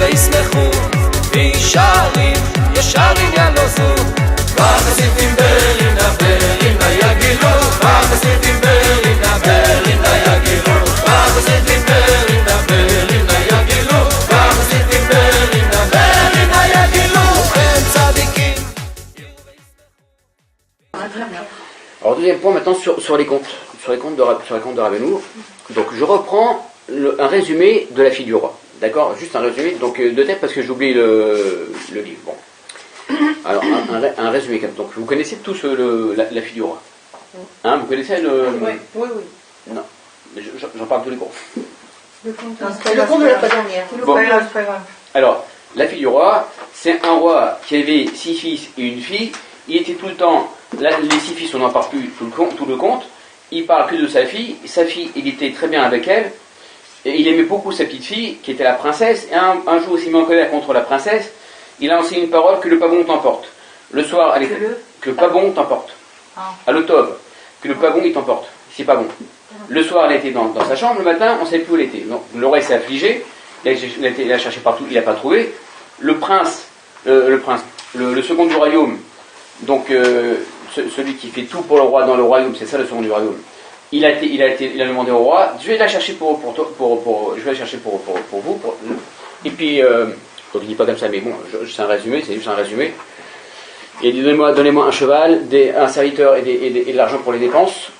וישמחו וישרים ישר עניין לא זו וחסידים בלינה בלינה יגילו וחסידים בלינה בלינה יגילו וחסידים בלינה בלינה יגילו וחסידים בלינה בלינה יגילו הם צדיקים. Alors deuxième point maintenant sur les contes, sur les contes de Rabbeinu. Donc je reprends un résumé de la fille du roi. D'accord, juste un résumé, donc de tête parce que j'oublie le livre. Bon. Alors un résumé quand même. Donc vous connaissez tous la fille du roi. Hein, vous connaissez le. Oui. Non, mais j'en parle tous les cours. Le conte de la prisonnière. Bon. Alors, la fille du roi, c'est un roi qui avait 6 fils et une fille. Il était tout le temps. Les 6 fils, on n'en parle plus tout le conte. Il parle que de sa fille. Sa fille, il était très bien avec elle. Et il aimait beaucoup sa petite fille, qui était la princesse, et un jour, il s'est mis en colère contre la princesse, il a lancé une parole que le pas bon t'emporte. Le soir, que le pas bon t'emporte. À l'automne, que le pas bon il t'emporte. C'est pas bon. Le soir, elle était dans sa chambre, le matin, on ne savait plus où elle était. Donc, le roi s'est affligé, il a cherché partout, il n'a pas trouvé. Le second du royaume, donc celui qui fait tout pour le roi dans le royaume, c'est ça le second du royaume. Il a demandé au roi, je vais la chercher pour vous. Et puis, donc il dit pas comme ça, mais bon, c'est un résumé, c'est juste un résumé. Et il dit donnez-moi un cheval, un serviteur et de l'argent pour les dépenses.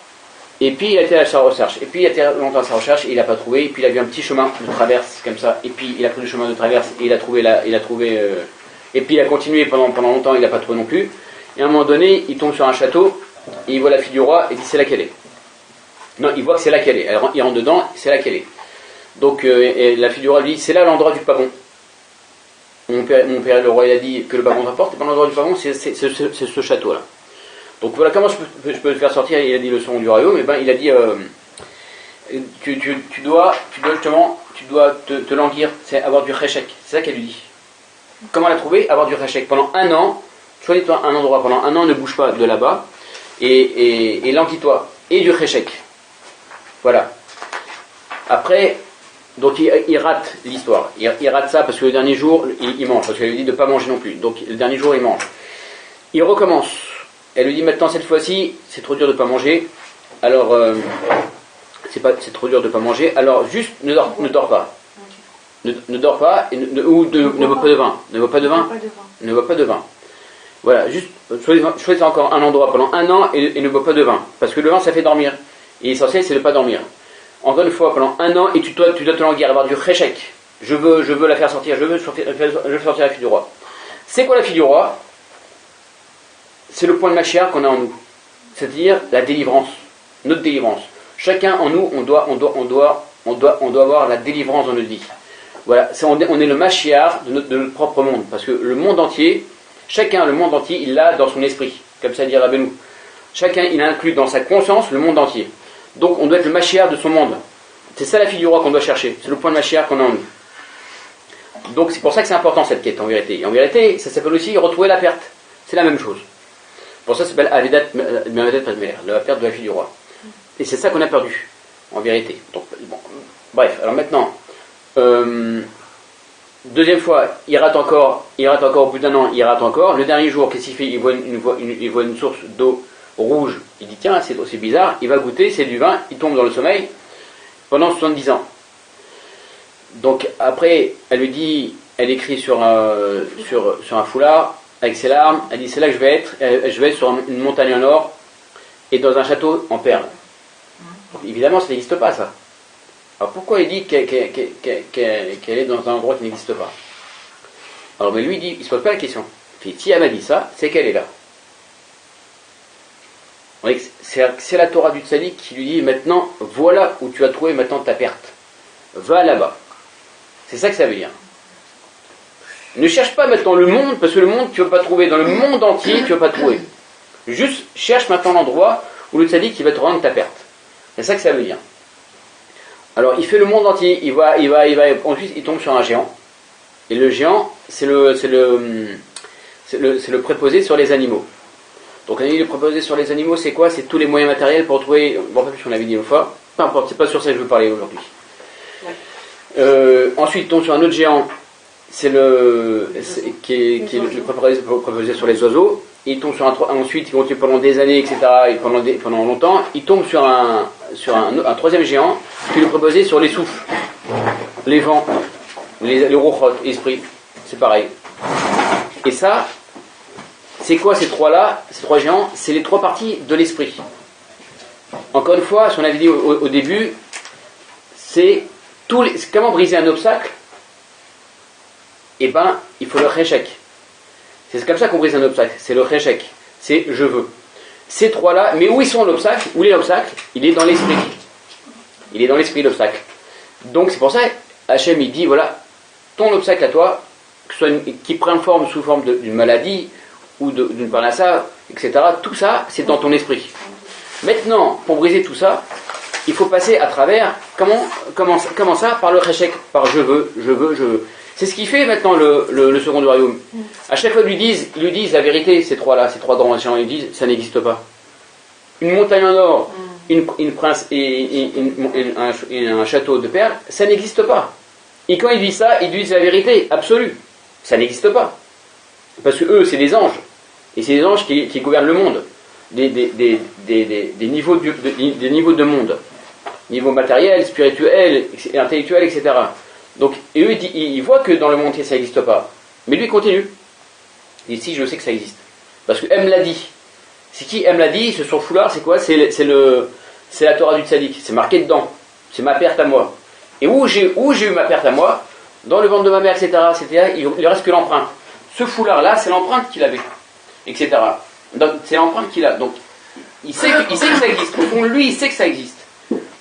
Et puis il a été à sa recherche. Et puis il a été longtemps à sa recherche et il n'a pas trouvé. Et puis il a vu un petit chemin de traverse comme ça. Et puis il a pris le chemin de traverse et il a trouvé et puis il a continué pendant longtemps, il n'a pas trouvé non plus. Et à un moment donné, il tombe sur un château et il voit la fille du roi et dit c'est là qu'elle est. Non, il voit que c'est là qu'elle est. Il rentre dedans, c'est là qu'elle est. Donc et la fille du roi lui dit c'est là l'endroit du pavon. Mon père le roi il a dit que le pavon rapporte. Et pas l'endroit du pavon, c'est ce château là. Donc voilà comment je peux le faire sortir. Il a dit le son du royaume. Et ben il a dit tu dois te languir, c'est avoir du cheshek. C'est ça qu'elle lui dit. Comment la trouver? Avoir du cheshek pendant un an. Choisis-toi un endroit pendant un an, ne bouge pas de là-bas et languis-toi et du cheshek. Voilà. Après, donc il rate l'histoire. Il rate ça parce que le dernier jour, il mange. Parce qu'elle lui dit de ne pas manger non plus. Donc le dernier jour, il mange. Il recommence. Elle lui dit maintenant, cette fois-ci, c'est trop dur de ne pas manger. Alors, c'est trop dur de ne pas manger. Alors, juste ne dors pas. Ne dors pas ne bois pas de vin. Ne bois pas de vin. Ne bois pas de vin. Voilà, juste choisis encore un endroit pendant un an et ne bois pas de vin. Parce que le vin, ça fait dormir. Et l'essentiel, c'est de ne pas dormir. Encore une fois, pendant un an, et tu dois te languir, avoir du cheshek. Je veux la faire sortir, je veux sortir la fille du roi. C'est quoi la fille du roi? C'est le point de Mashiach qu'on a en nous. C'est-à-dire la délivrance, notre délivrance. Chacun en nous, on doit avoir la délivrance dans notre vie. Voilà, on est le Mashiach de notre propre monde. Parce que le monde entier, le monde entier, il l'a dans son esprit. Comme ça dit Rabbeinu. Chacun, il inclut dans sa conscience le monde entier. Donc on doit être le Mashiach de son monde. C'est ça la fille du roi qu'on doit chercher. C'est le point de Mashiach qu'on a en nous. Donc c'est pour ça que c'est important cette quête en vérité. Et en vérité, ça s'appelle aussi retrouver la perte. C'est la même chose. Pour ça, ça s'appelle Avidat Padmeler, la perte de la fille du roi. Et c'est ça qu'on a perdu, en vérité. Donc, bon. Bref, alors maintenant, deuxième fois, il rate encore, au bout d'un an, il rate encore. Le dernier jour, qu'est-ce qu'il fait? Il voit une source d'eau rouge. Il dit tiens, c'est bizarre. Il va goûter, c'est du vin. Il tombe dans le sommeil pendant 70 ans. Donc après, elle lui dit, elle écrit sur un foulard avec ses larmes. Elle dit c'est là que je vais être sur une montagne en or et dans un château en perles. Donc, évidemment, ça n'existe pas ça. Alors pourquoi il dit qu'elle est dans un endroit qui n'existe pas? Alors mais lui dit, il se pose pas la question. Puis si elle m'a dit ça, c'est qu'elle est là. C'est la Torah du Tzadik qui lui dit maintenant, voilà où tu as trouvé maintenant ta perte. Va là-bas. C'est ça que ça veut dire. Ne cherche pas maintenant le monde, parce que le monde tu ne vas pas trouver. Dans le monde entier, tu ne vas pas trouver. Juste cherche maintenant l'endroit où le Tzadik va te rendre ta perte. C'est ça que ça veut dire. Alors il fait le monde entier, il va, ensuite il tombe sur un géant. Et le géant, c'est le préposé sur les animaux. Donc le préposé sur les animaux, c'est quoi? C'est tous les moyens matériels pour trouver... Bon, pas plus qu'on avait dit une fois. Peu importe, c'est pas sur ça que je veux parler aujourd'hui. Ensuite, il tombe sur un autre géant. Qui est le préposé sur les oiseaux. Il tombe sur ensuite, il continue pendant des années, etc. Et pendant longtemps. Il tombe sur un troisième géant qui est le préposé sur les souffles, les vents, les rouchot, esprits. C'est pareil. Et ça, c'est quoi ces trois géants? C'est les trois parties de l'esprit. Encore une fois, ce qu'on avait dit au début, c'est comment briser un obstacle? Eh ben, il faut le réchec. C'est comme ça qu'on brise un obstacle, c'est le réchec. C'est je veux. Ces trois-là, mais où ils sont l'obstacle? Où est l'obstacle? Il est dans l'esprit. Il est dans l'esprit, l'obstacle. Donc c'est pour ça, Hachem il dit, voilà, ton obstacle à toi, qui prend forme sous forme d'une maladie, ou d'une parnassa, etc., tout ça, c'est dans ton esprit. Maintenant, pour briser tout ça, il faut passer à travers, comment ça? Par le réchec, par je veux. C'est ce qui fait maintenant le second du royaume. À chaque fois qu'ils lui disent la vérité, ces trois grands géants, ils disent, ça n'existe pas. Une montagne en or, une prince et un château de perles, ça n'existe pas. Et quand ils disent ça, ils disent la vérité absolue. Ça n'existe pas. Parce que eux, c'est des anges. Et c'est des anges qui gouvernent le monde. Des niveaux de monde. Niveau matériel, spirituel, intellectuel, etc. Donc, et eux, ils voient que dans le monde, ça n'existe pas. Mais lui, il continue. Il dit, si, je sais que ça existe. Parce que M l'a dit. C'est qui M l'a dit? Ce son foulard, c'est quoi? C'est la Torah du tzaddik. C'est marqué dedans. C'est ma perte à moi. Et où j'ai eu ma perte à moi? Dans le ventre de ma mère, etc. Il ne reste que l'empreinte. Ce foulard-là, c'est l'empreinte qu'il avait. Etc. Donc, c'est l'empreinte qu'il a. Donc, il sait que ça existe. Au fond, lui, il sait que ça existe.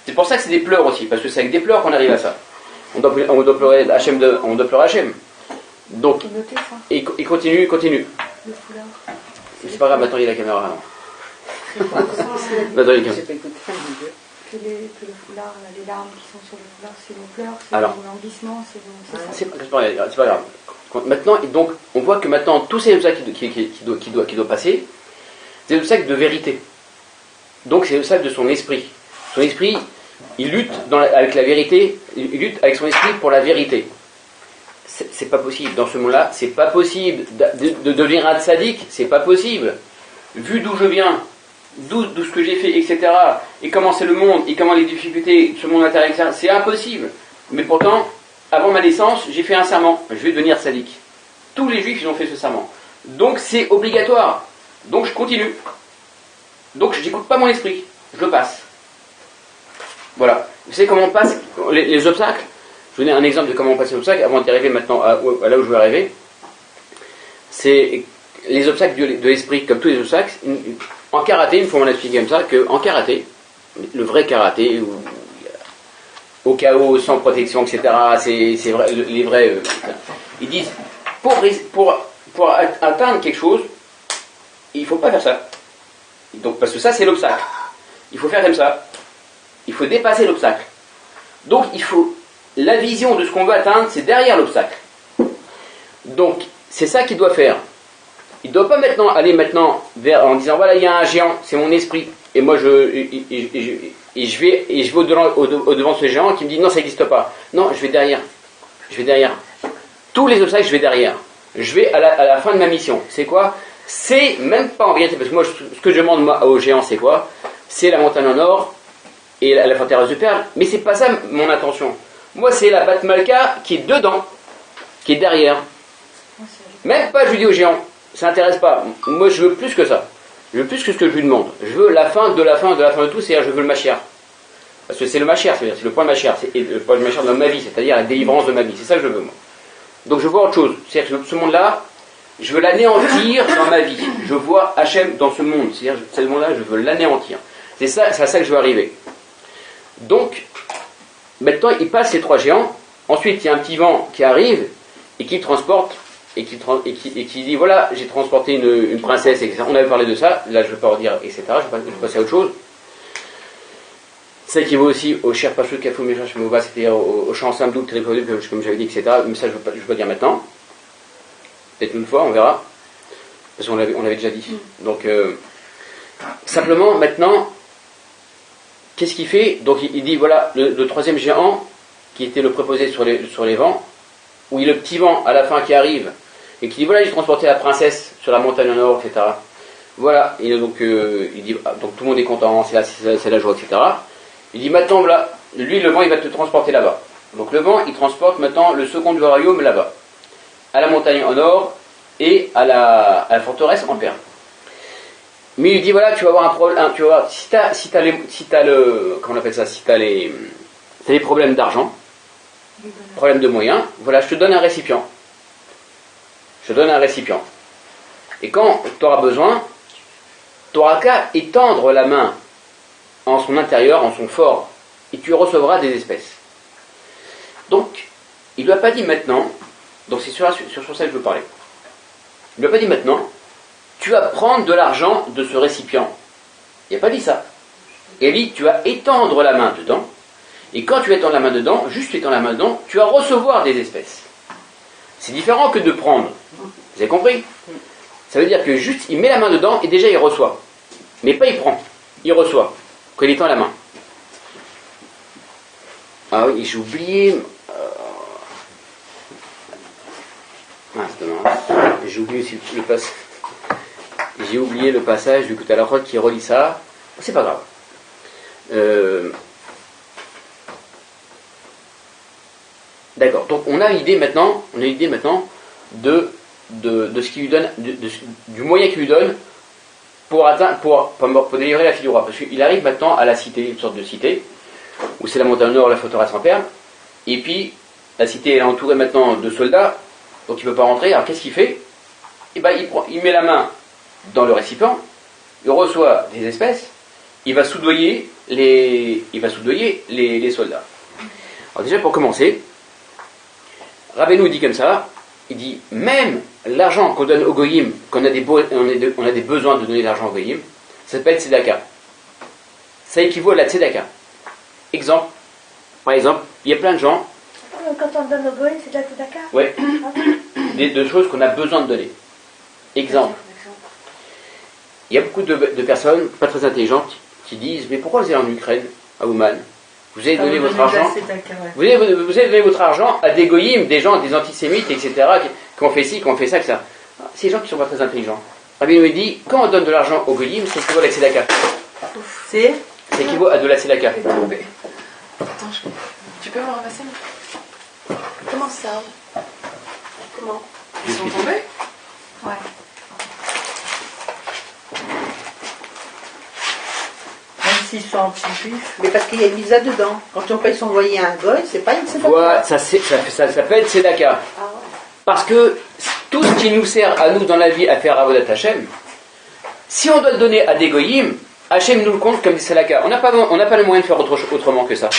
C'est pour ça que c'est des pleurs aussi. Parce que c'est avec des pleurs qu'on arrive à ça. On doit pleurer Hachem. Donc, et continue. Le foulard. C'est pas grave, maintenant il y a la caméra. Maintenant il y a la caméra. Que le foulard, les larmes qui sont sur le foulard, c'est nos pleurs, c'est Alors, nos languissements, c'est pas grave. Maintenant, donc, on voit que maintenant, tous ces obstacles qui doivent passer, c'est des obstacles de vérité. Donc, c'est des obstacles de son esprit. Son esprit, il lutte avec la vérité, il lutte avec son esprit pour la vérité. C'est pas possible. Dans ce monde-là, c'est pas possible de devenir un tzaddik, c'est pas possible. Vu d'où je viens, d'où ce que j'ai fait, etc., et comment c'est le monde, et comment les difficultés, ce monde intérieur, etc., c'est impossible. Mais pourtant, avant ma naissance, j'ai fait un serment, je vais devenir tzaddik. Tous les juifs, ils ont fait ce serment. Donc c'est obligatoire. Donc je continue. Donc je n'écoute pas mon esprit, je le passe. Voilà. Vous savez comment on passe les obstacles? Je vous donne un exemple de comment on passe les obstacles avant d'y arriver maintenant à là où je veux arriver. C'est les obstacles de l'esprit, comme tous les obstacles. En karaté, une fois on a expliqué comme ça, qu'en karaté, le vrai karaté, au chaos, sans protection, etc., c'est vrai, les vrais... ils disent, pour atteindre quelque chose, il ne faut pas faire ça. Donc, parce que ça, c'est l'obstacle. Il faut faire comme ça. Il faut dépasser l'obstacle. Donc, la vision de ce qu'on veut atteindre, c'est derrière l'obstacle. Donc, c'est ça qu'il doit faire. Il ne doit pas aller vers, en disant, voilà, il y a un géant, c'est mon esprit. Et moi, je vais au-devant de ce géant qui me dit, non, ça n'existe pas. Non, je vais derrière. Tous les obstacles, je vais derrière. Je vais à la fin de ma mission. C'est quoi? C'est même pas en vérité, parce que moi, ce que je demande au géant, c'est quoi? C'est la montagne en or et la forteresse de perles. Mais c'est pas ça mon intention. Moi, c'est la Bat Malka qui est dedans, qui est derrière. Même pas, je lui dis au géant, ça n'intéresse pas. Moi, je veux plus que ça. Je veux plus que ce que je lui demande. Je veux la fin de tout, c'est-à-dire je veux le Mashiach. Parce que c'est le Mashiach, c'est le point de Mashiach, c'est le point de Mashiach dans ma vie, c'est-à-dire la délivrance de ma vie. C'est ça que je veux, moi. Donc je vois autre chose. C'est-à-dire que ce monde-là, je veux l'anéantir dans ma vie. Je vois Hachem dans ce monde. C'est-à-dire que ce monde-là, je veux l'anéantir. C'est à ça que je veux arriver. Donc, maintenant, il passe ces trois géants. Ensuite, il y a un petit vent qui arrive et qui transporte et qui dit, voilà, j'ai transporté une princesse, etc. On avait parlé de ça. Là, je ne vais pas redire, etc. Je vais passer à autre chose. Ça équivaut aussi au cher Pachut Kafou Meshach Mouva, c'est-à-dire au chant simple double, comme j'avais dit, etc. Mais ça, je ne veux pas dire maintenant. Peut-être une fois, on verra. Parce qu'on l'avait déjà dit. Donc, simplement, maintenant, qu'est-ce qu'il fait? Donc, il dit, voilà, le troisième géant, qui était le préposé sur les vents, où il y a le petit vent à la fin qui arrive, et qui dit, voilà, j'ai transporté la princesse sur la montagne au nord, etc. Voilà, et donc, il dit, donc tout le monde est content, c'est la joie, etc. Il dit, maintenant, voilà, lui, le vent, il va te transporter là-bas. Donc, le vent, il transporte maintenant le second du royaume là-bas, à la montagne au nord, et à la forteresse en perle. Mais il dit, voilà, tu vas avoir un problème, tu vas voir, si t'as le, comment on appelle ça, si t'as les problèmes d'argent, problème de moyens, voilà, je te donne un récipient. Je te donne un récipient. Et quand tu auras besoin, tu n'auras qu'à étendre la main en son intérieur, en son fort, et tu recevras des espèces. Donc, il ne lui a pas dit maintenant, donc c'est sur ça que je veux parler. Il ne lui a pas dit maintenant, tu vas prendre de l'argent de ce récipient. Il n'a pas dit ça. Il dit, tu vas étendre la main dedans, et quand tu vas étendre la main dedans, juste tu étends la main dedans, tu vas recevoir des espèces. C'est différent que de prendre. Vous avez compris? Ça veut dire que juste, il met la main dedans, et déjà il reçoit. Mais pas il prend, il reçoit, quand il étend la main. Ah oui, j'ai oublié... J'ai oublié aussi le passage. J'ai oublié le passage du côté à la route qui relie ça. C'est pas grave. D'accord. Donc on a l'idée maintenant de ce qu'il lui donne, du moyen qu'il lui donne pour délivrer la fille du roi. Parce qu'il arrive maintenant à la cité, une sorte de cité, où c'est la montagne nord, la forteresse en perle. Et puis la cité elle est entourée maintenant de soldats. Donc il ne peut pas rentrer, alors qu'est-ce qu'il fait? Eh ben, il met la main dans le récipient, il reçoit des espèces, il va soudoyer les soldats. Alors déjà pour commencer, Rabbeinu dit comme ça, il dit même l'argent qu'on donne au goyim, qu'on a des besoins de donner de l'argent au goyim, ça s'appelle tzedaka. Ça équivaut à la tzedaka. Exemple, par exemple, il y a plein de gens. Quand on donne au goyim, c'est de la tzedaka? Oui. De choses qu'on a besoin de donner. Exemple. Il y a beaucoup de personnes pas très intelligentes qui disent, mais pourquoi vous allez en Ukraine, à Ouman? Vous avez donné votre argent. Vous avez donné votre argent à des goyim, des gens, des antisémites, etc., qui ont fait ci, qui ont fait ça, que ça. C'est des gens qui sont pas très intelligents. Rabbi nous dit, quand on donne de l'argent au goyim, c'est équivaut à la tzedaka. C'est équivaut à de la tzedaka. Attends, tu peux me ramasser? Comment ça? Comment? Ils sont tombés? Ouais. Même s'ils sont anti-juifs. Mais parce qu'il y a une mise dedans. Quand on paye son loyer à un goy, c'est pas une tzedaka. Voilà, ça s'appelle tzedaka. Ah ouais. Parce que tout ce qui nous sert à nous dans la vie à faire avodat Hashem, si on doit le donner à des goyim, Hashem nous le compte comme des tzedaka. On n'a pas le moyen de faire autrement que ça.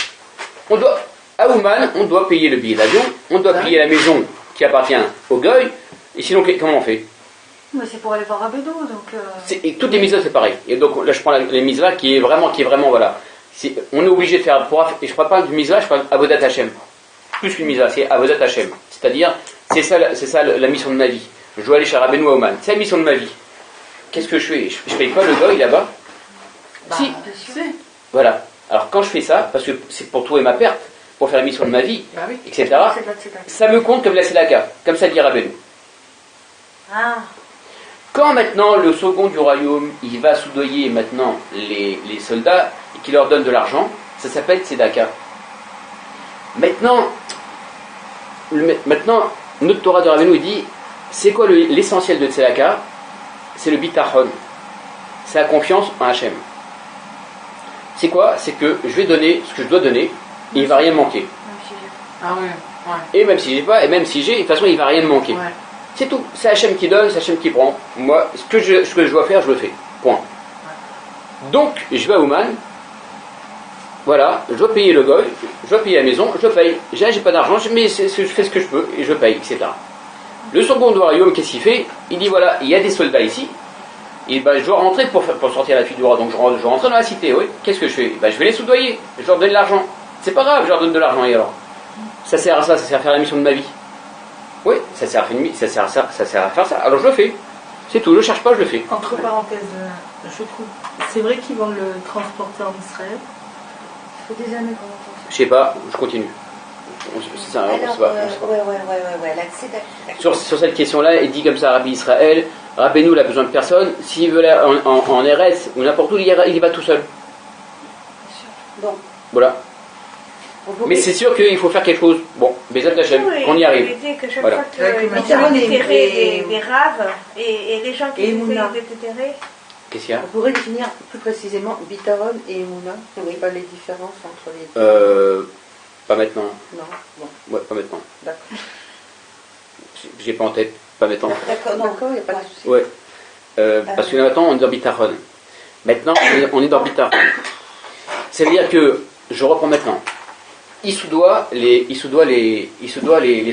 À Ouman, on doit payer le billet d'avion, on doit payer la maison qui appartient au goy, et sinon comment on fait? Mais c'est pour aller voir Rabbeinu, donc... Et toutes les mises-là, c'est pareil. Et donc là, je prends les mises-là qui est vraiment voilà. On est obligé de faire, et je ne parle pas de mise-là, je parle avodat Hashem. Plus qu'une mise-là, c'est avodat Hashem. C'est-à-dire, c'est ça la mission de ma vie. Je dois aller chez Rabbeinu à Ouman. C'est la mission de ma vie. Qu'est-ce que je fais? Je ne paye pas le goy là-bas? Bah, Si. bien sûr. Voilà. Alors quand je fais ça, parce que c'est pour trouver ma perte, pour faire la mission de ma vie, oui. etc., C'est de la tzedaka. ça me compte comme la tzedaka. Comme ça dit Rabbeinu. Ah. Quand maintenant le second du royaume, il va soudoyer maintenant les soldats et qu'il leur donne de l'argent, ça s'appelle tzedaka. Maintenant, notre Torah de Rabbeinu, il dit, c'est quoi l'essentiel de tzedaka? C'est le bitachon. C'est la confiance en Hachem. C'est quoi? C'est que je vais donner ce que je dois donner et il ne va rien manquer. Même si j'ai- Ah oui, ouais. Et même si j'ai pas, et même si j'ai, de toute façon il ne va rien me manquer. Ouais. C'est tout. C'est Hachem qui donne, c'est Hachem qui prend. Moi, ce que je dois faire, je le fais. Point. Donc, je vais à Ouman. Voilà, je dois payer le goy, je dois payer la maison, je paye. J'ai pas d'argent, mais je fais ce que je peux et je paye, etc. Le second du royaume, qu'est-ce qu'il fait? Il dit voilà, il y a des soldats ici. Et ben, je dois rentrer pour sortir la figura. Donc je rentre dans la cité, oui. Qu'est-ce que je fais? Ben, je vais les soudoyer, je leur donne de l'argent. C'est pas grave, je leur donne de l'argent, et alors? Ça sert à ça sert à faire la mission de ma vie. Oui, ça sert à faire ça, alors je le fais. C'est tout, je le cherche pas, je le fais. Entre parenthèses, je trouve, c'est vrai qu'ils vont le transporter en Israël. Ça fait des années qu'on entend ça. Je sais pas, je continue. Sur cette question-là, il dit comme ça, Rabbi Israël, Rabbeinu il a besoin de personne, s'il veut aller en RS ou n'importe où, il y va tout seul. Bon. Voilà. Mais c'est sûr qu'il faut faire quelque chose. Bon, Bezat Hachem, qu'on y arrive. Que chaque Voilà. fois que déterrer des raves et les gens qui essaient de déterrer. Qu'est-ce qu'il y a? On pourrait définir plus précisément Bitaron et Emouna. Oui. Pas les différences entre les deux. Pas maintenant. Non. Bon. Ouais, pas maintenant. D'accord. J'ai pas en tête. Pas maintenant. D'accord, il n'y a pas de souci. Ouais. Parce que là maintenant on est dans Bitaron. Maintenant on est dans Bitaron. Ça veut dire que, je reprends maintenant. Il soudoie les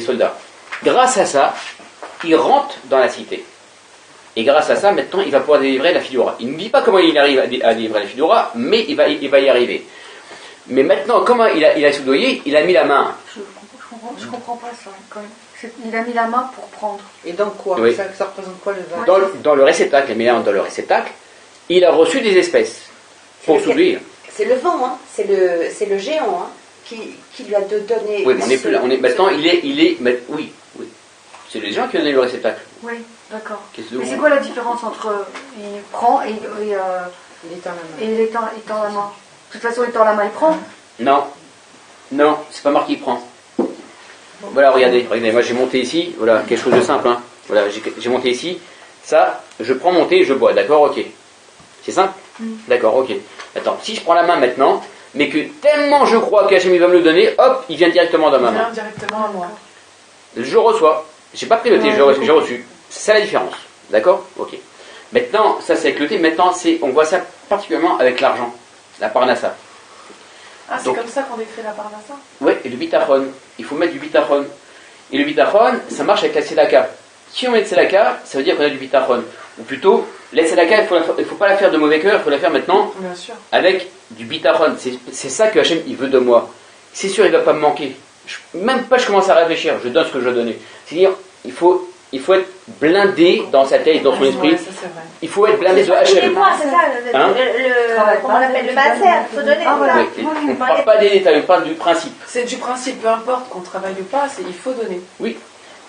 soldats. Grâce à ça, il rentre dans la cité. Et grâce à ça, maintenant, il va pouvoir délivrer la figura. Il ne dit pas comment il arrive à délivrer la figura, mais il va y arriver. Mais maintenant, comment il a soudoyé? Il a mis la main. Je comprends pas ça, quand même. Il a mis la main pour prendre. Et donc quoi? Oui. Ça représente quoi le vin? Dans le réceptacle, il a mis la main dans le réceptacle, il a reçu des espèces pour soudoyer. C'est le vent, hein. C'est le géant, hein, qui lui a donné. Oui, mais on n'est plus là. Maintenant, oui. C'est les gens qui ont donné le réceptacle. Oui, d'accord. Mais c'est quoi la différence entre il prend et il étend la main? Et il tend la main? De toute façon, il tend la main, il prend. Non, c'est pas marqué il prend. Voilà, regardez, moi j'ai monté ici, voilà, quelque chose de simple, hein. Voilà, j'ai monté ici, ça, je prends mon thé et je bois, d'accord, ok. C'est simple? D'accord, ok. Attends, si je prends la main maintenant, mais que tellement je crois qu'Hachem va me le donner, hop, il vient directement dans ma main. Il vient directement à moi. Je reçois. J'ai pas pris le thé, j'ai reçu. C'est ça la différence. D'accord? Ok. Maintenant, ça c'est avec le thé. Maintenant, on voit ça particulièrement avec l'argent. La parnassa. Ah, c'est comme ça qu'on décrit la parnassa? Oui, et le bitachon. Il faut mettre du bitachon. Et le bitachon, ça marche avec la tzedaka. Si on met de tzedaka, ça veut dire qu'on a du bitachon. Ou plutôt, la tzedaka, il faut pas la faire de mauvais cœur, il faut la faire maintenant. Bien sûr. Avec du bitachon. C'est ça que Hachem il veut de moi. C'est sûr, il ne va pas me manquer. Même pas je commence à réfléchir, je donne ce que je dois donner. C'est-à-dire, il faut être blindé dans sa tête, dans son esprit. Ouais, ça, il faut être blindé de Hachem. C'est ça, comment on appelle le maser, il faut donner. On ne parle pas des détails, on parle du principe. C'est du principe, peu importe qu'on travaille ou pas, il faut donner. Oui.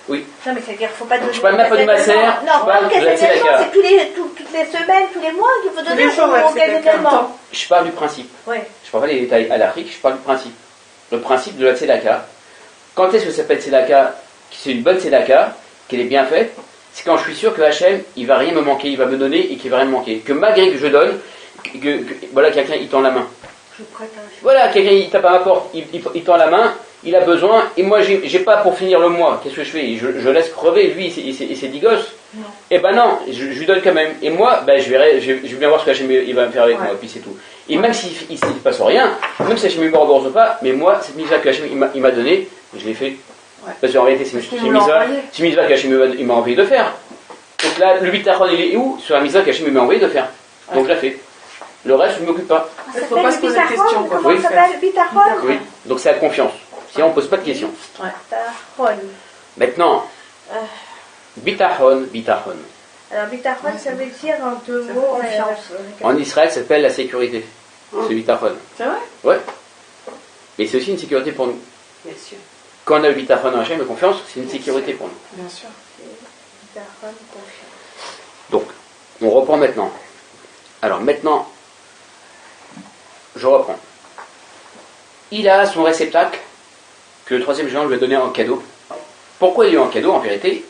Non, mais c'est-à-dire qu'il ne faut pas donner. Je parle même pas du maser. Non, c'est toutes les semaines, tous les mois qu'il faut donner occasionnellement. Je parle du principe. Oui. Je ne parle pas des détails à l'Afrique, je parle du principe. Le principe de la tzedaka. Quand est-ce que ça s'appelle tzedaka? C'est une bonne tzedaka, qu'elle est bien faite. C'est quand je suis sûr que Hachem, il va rien me manquer, il va me donner et qu'il va rien me manquer. Que malgré que je donne, voilà, quelqu'un il tend la main. Voilà, quelqu'un il tape à ma porte, il tend la main, il a besoin, et moi j'ai pas pour finir le mois. Qu'est-ce que je fais? Je laisse crever lui et ses 10 gosses. Et ben non, je lui donne quand même. Et moi, je vais bien voir ce que Hachem il va me faire avec moi, et puis c'est tout. Et même s'il ne se passe rien, même si Hachem ne me rembourse pas, mais moi, cette mise-là que Hachem il m'a donnée, je l'ai fait. Ouais. Parce qu'en réalité, c'est une mise-là qu'Hachem il m'a envoyé de faire. Donc là, le bitachon, il est où? Sur la mise-là qu'Hachem m'a envoyé de faire. Donc je la fais. Le reste, je ne m'occupe pas. Il ne faut pas se poser de questions. Comment ça s'appelle? Bitachon? Oui, donc c'est la confiance. Sinon, on ne pose pas de questions. Bitachon. Maintenant, bitachon. Alors, bitachon, ça veut dire en deux mots en Israël, ça s'appelle la sécurité. C'est bitachon. C'est vrai? Ouais. Mais c'est aussi une sécurité pour nous. Bien sûr. Quand on a le bitachon en Hachem, de confiance, c'est une sécurité pour nous. Bien sûr. Bitachon, confiance. Donc, on reprend maintenant. Alors maintenant, je reprends. Il a son réceptacle que le troisième géant lui a donné en cadeau. Pourquoi il lui a eu en cadeau? En vérité,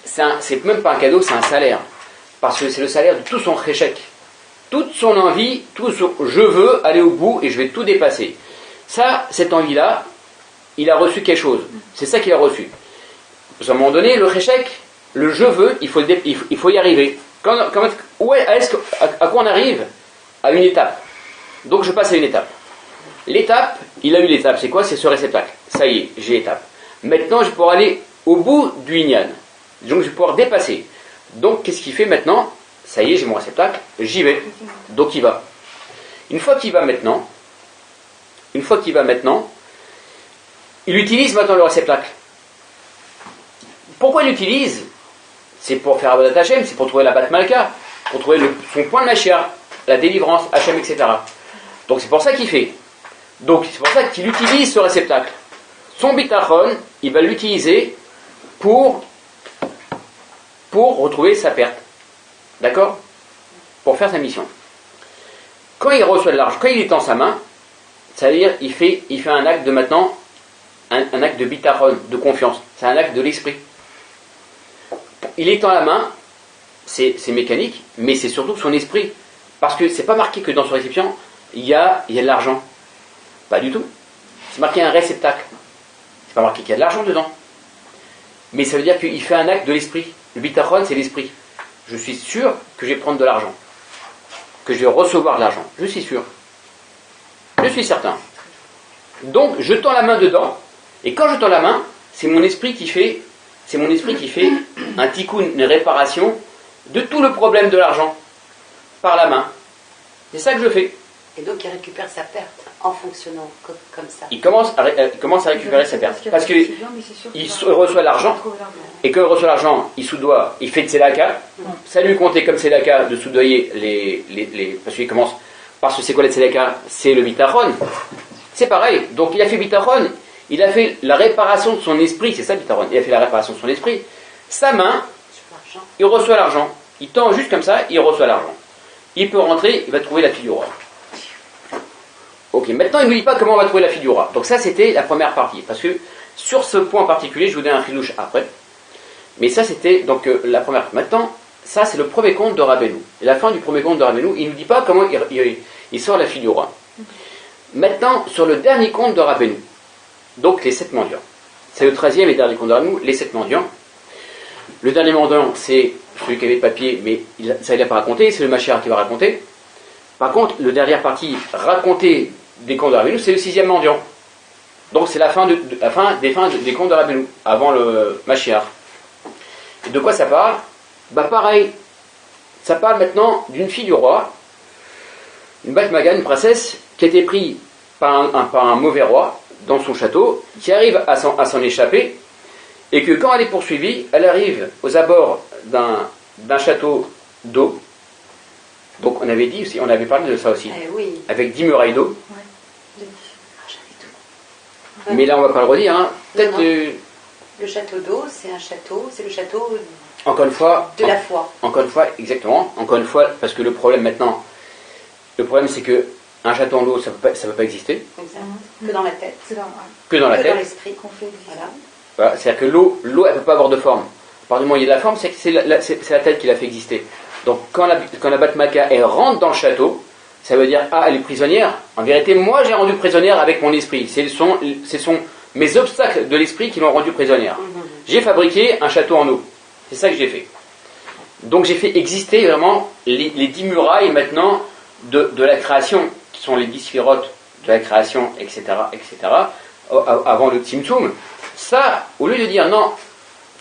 c'est même pas un cadeau, c'est un salaire. Parce que c'est le salaire de tout son réchec. Toute son envie, tout son je veux aller au bout et je vais tout dépasser. Ça, cette envie-là, il a reçu quelque chose. C'est ça qu'il a reçu. Parce qu'à un moment donné, le réchec, le je veux, il faut y arriver. À quoi on arrive? À une étape. Donc je passe à une étape. L'étape, il a eu l'étape, c'est quoi? C'est ce réceptacle. Ça y est, j'ai l'étape. Maintenant, je vais pouvoir aller au bout du Inyan. Donc je vais pouvoir dépasser. Donc qu'est-ce qu'il fait maintenant? ça y est, j'ai mon réceptacle, j'y vais. Donc il va. Une fois qu'il va maintenant, il utilise maintenant le réceptacle. Pourquoi il l'utilise? C'est pour faire Avodat Hashem, c'est pour trouver la Bat Malka, pour trouver son point de Mashiach, la délivrance, Hashem, etc. Donc c'est pour ça qu'il fait. Donc c'est pour ça qu'il utilise ce réceptacle. Son bitachon, il va l'utiliser pour retrouver sa perte. D'accord? Pour faire sa mission. Quand il reçoit de l'argent, quand il est en sa main, ça veut dire il fait un acte de maintenant, un acte de bitachon, de confiance. C'est un acte de l'esprit. Il est en la main, c'est mécanique, mais c'est surtout son esprit. Parce que c'est pas marqué que dans son récipient, il y a de l'argent. Pas du tout. C'est marqué un réceptacle. C'est pas marqué qu'il y a de l'argent dedans. Mais ça veut dire qu'il fait un acte de l'esprit. Le bitachon, c'est l'esprit. Je suis sûr que je vais prendre de l'argent. Que je vais recevoir de l'argent. Je suis sûr. Je suis certain. Donc, je tends la main dedans. Et quand je tends la main, c'est mon esprit qui fait un tikkun, une réparation de tout le problème de l'argent. Par la main. C'est ça que je fais. Et donc il récupère sa perte en fonctionnant comme ça. Il commence à récupérer sa perte. Parce qu'il reçoit l'argent. Et quand il reçoit l'argent, il soudoie, il fait de tzedaka. Ça lui comptait comme tzedaka de soudoyer les parce qu'il commence. Parce que c'est quoi les tzedaka? C'est le bitachon. C'est pareil. Donc il a fait bitachon. Il a fait la réparation de son esprit. C'est ça bitachon. Il a fait la réparation de son esprit. Sa main, il reçoit l'argent. Il tend juste comme ça, il reçoit l'argent. Il peut rentrer, il va trouver la fille du roi. Ok, maintenant il ne nous dit pas comment on va trouver la fille du roi. Donc ça c'était la première partie. Parce que sur ce point particulier, je vous donne un filouche après. Mais ça c'était donc la première. Maintenant, ça c'est le premier conte de Rabbeinu. Et la fin du premier conte de Rabbeinu, il ne nous dit pas comment il sort la fille du roi. Maintenant, sur le dernier conte de Rabbeinu, donc les 7 mendiants. C'est le 13e et dernier conte de Rabbeinu, les 7 mendiants. Le dernier mendiant, c'est celui qui avait le papier, mais ça il n'a pas raconté, c'est le Mashiach qui va raconter. Par contre, la dernière partie, raconter des contes de Rabbeinu, c'est le 6e mendiant. Donc c'est la fin des contes de Rabbeinu, avant le Mashiach. Et de quoi ça parle? Bah pareil, ça parle maintenant d'une fille du roi, une Bat Maga, une princesse, qui a été prise par un mauvais roi dans son château, qui arrive à s'en échapper, et que quand elle est poursuivie, elle arrive aux abords d'un château d'eau. Donc on avait dit aussi, on avait parlé de ça aussi, oui. Avec 10 murailles d'eau. Ouais. Mais là on va pas le redire. Hein. Peut-être le château d'eau, c'est un château, c'est le château encore une fois, de la foi. Encore une fois, exactement. Encore une fois, parce que le problème maintenant, c'est que un château en eau, ça peut pas exister. Exactement. Que dans la tête. Que dans la tête. Dans l'esprit. Voilà. C'est-à-dire que l'eau, elle peut pas avoir de forme. À partir du moment où il y a de la forme, c'est la tête qui l'a fait exister. Donc quand la Bat Maka elle rentre dans le château, ça veut dire elle est prisonnière. En vérité, moi j'ai rendu prisonnière avec mon esprit. Ce sont mes obstacles de l'esprit qui l'ont rendu prisonnière. J'ai fabriqué un château en eau. C'est ça que j'ai fait. Donc j'ai fait exister vraiment les 10 murailles maintenant de la création, qui sont les 10 sphirotes de la création, etc., avant le Tzimtzum. Ça, au lieu de dire non,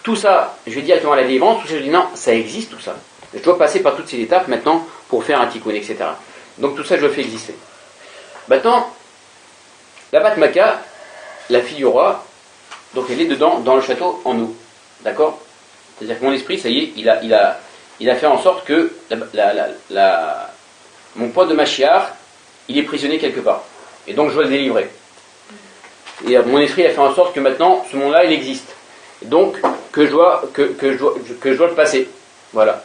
tout ça, je vais directement à la délivrance, tout ça, je dis non, ça existe tout ça. Je dois passer par toutes ces étapes maintenant pour faire un tikkun, etc. Donc tout ça, je le fais exister. Maintenant, la Bat Maka, la fille du roi, donc elle est dedans, dans le château, en eau. D'accord? C'est-à-dire que mon esprit, ça y est, il a fait en sorte que mon poids de Mashiach, il est prisonnier quelque part. Et donc je dois le délivrer. Et mon esprit a fait en sorte que maintenant, ce monde-là, il existe. Et donc, que je dois le passer. Voilà.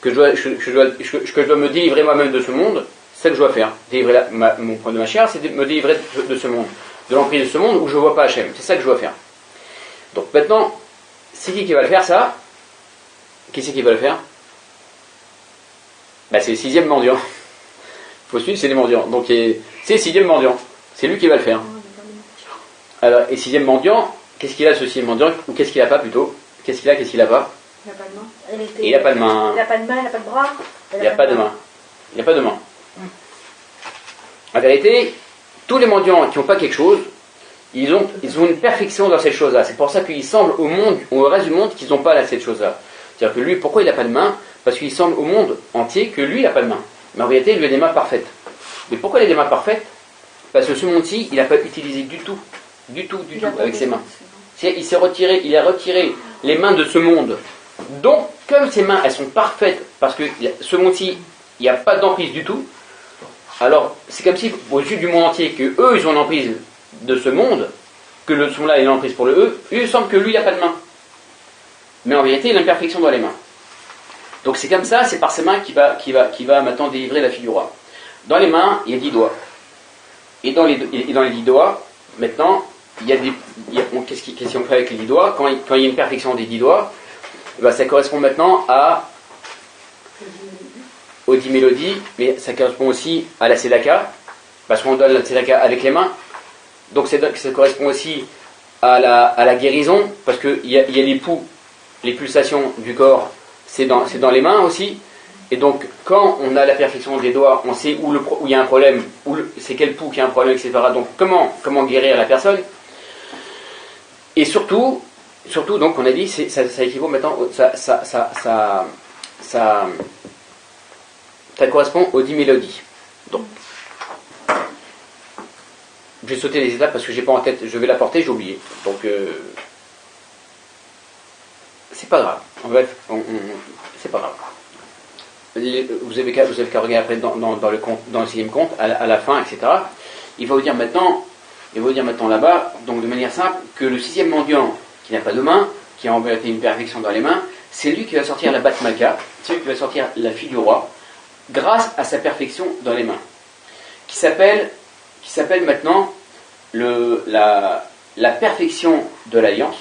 Que je dois me délivrer moi-même de ce monde, c'est ça que je dois faire. Délivrer mon point de Mashiach, c'est de me délivrer de ce monde. De l'emprise de ce monde où je ne vois pas Hachem. C'est ça que je dois faire. Donc maintenant, c'est qui va le faire ça? Qui c'est qui va le faire? C'est le 6e mendiant. Il faut suivre, c'est les mendiants. Donc c'est le 6e mendiant. C'est lui qui va le faire. Alors, et 6e mendiant, qu'est-ce qu'il a ce 6e mendiant? Ou qu'est-ce qu'il n'a pas plutôt? Qu'est-ce qu'il a, qu'est-ce qu'il n'a pas? Il n'a pas de main. Il n'a pas de main. Il n'a pas de main, il n'a pas de bras. Il n'a pas de main. Il n'a pas de main. En vérité, tous les mendiants qui n'ont pas quelque chose, ils ont une perfection dans cette chose-là. C'est pour ça qu'il semble au reste du monde qu'ils n'ont pas cette chose-là. C'est-à-dire que lui, pourquoi il n'a pas de main? Parce qu'il semble au monde entier que lui, il n'a pas de main. Mais en réalité, il a des mains parfaites. Mais pourquoi il a des mains parfaites? Parce que ce monde-ci, il n'a pas utilisé du tout avec ses mains. Il a retiré les mains de ce monde. Donc, comme ces mains, elles sont parfaites, parce que ce monde-ci, il n'y a pas d'emprise du tout, alors c'est comme si, aux yeux du monde entier, que eux, ils ont l'emprise de ce monde, que ce monde-là est l'emprise pour eux, il semble que lui, il n'a pas de main. Mais en vérité, il a une perfection dans les mains. Donc c'est comme ça, c'est par ses mains qu'il va maintenant délivrer la fille du roi. Dans les mains, il y a 10 doigts. Et dans les 10 doigts, maintenant, qu'est-ce qu'on fait avec les 10 doigts? Quand il y a une perfection des 10 doigts, ça correspond maintenant aux 10 mélodies, mais ça correspond aussi à la tzedaka, parce qu'on donne la tzedaka avec les mains. Donc ça correspond aussi à la guérison, parce qu'il y a les poux, les pulsations du corps, c'est dans les mains aussi. Et donc, quand on a la perfection des doigts, on sait où il y a un problème, c'est quel pouls qui a un problème, etc. Donc, comment guérir la personne. Et surtout, donc, on a dit, ça équivaut maintenant, ça correspond aux 10 mélodies. Donc, je vais sauter les étapes parce que j'ai pas en tête, je vais la porter, j'ai oublié. Donc, c'est pas grave. En bref, c'est pas grave. Vous avez qu'à regarder après dans le 6e compte, à la fin, etc. Il va vous dire maintenant là-bas, donc de manière simple, que le 6e mendiant, qui n'a pas de main, qui a en vérité une perfection dans les mains, c'est lui qui va sortir la Bat Malka, c'est lui qui va sortir la fille du roi, grâce à sa perfection dans les mains, qui s'appelle maintenant la perfection de l'alliance,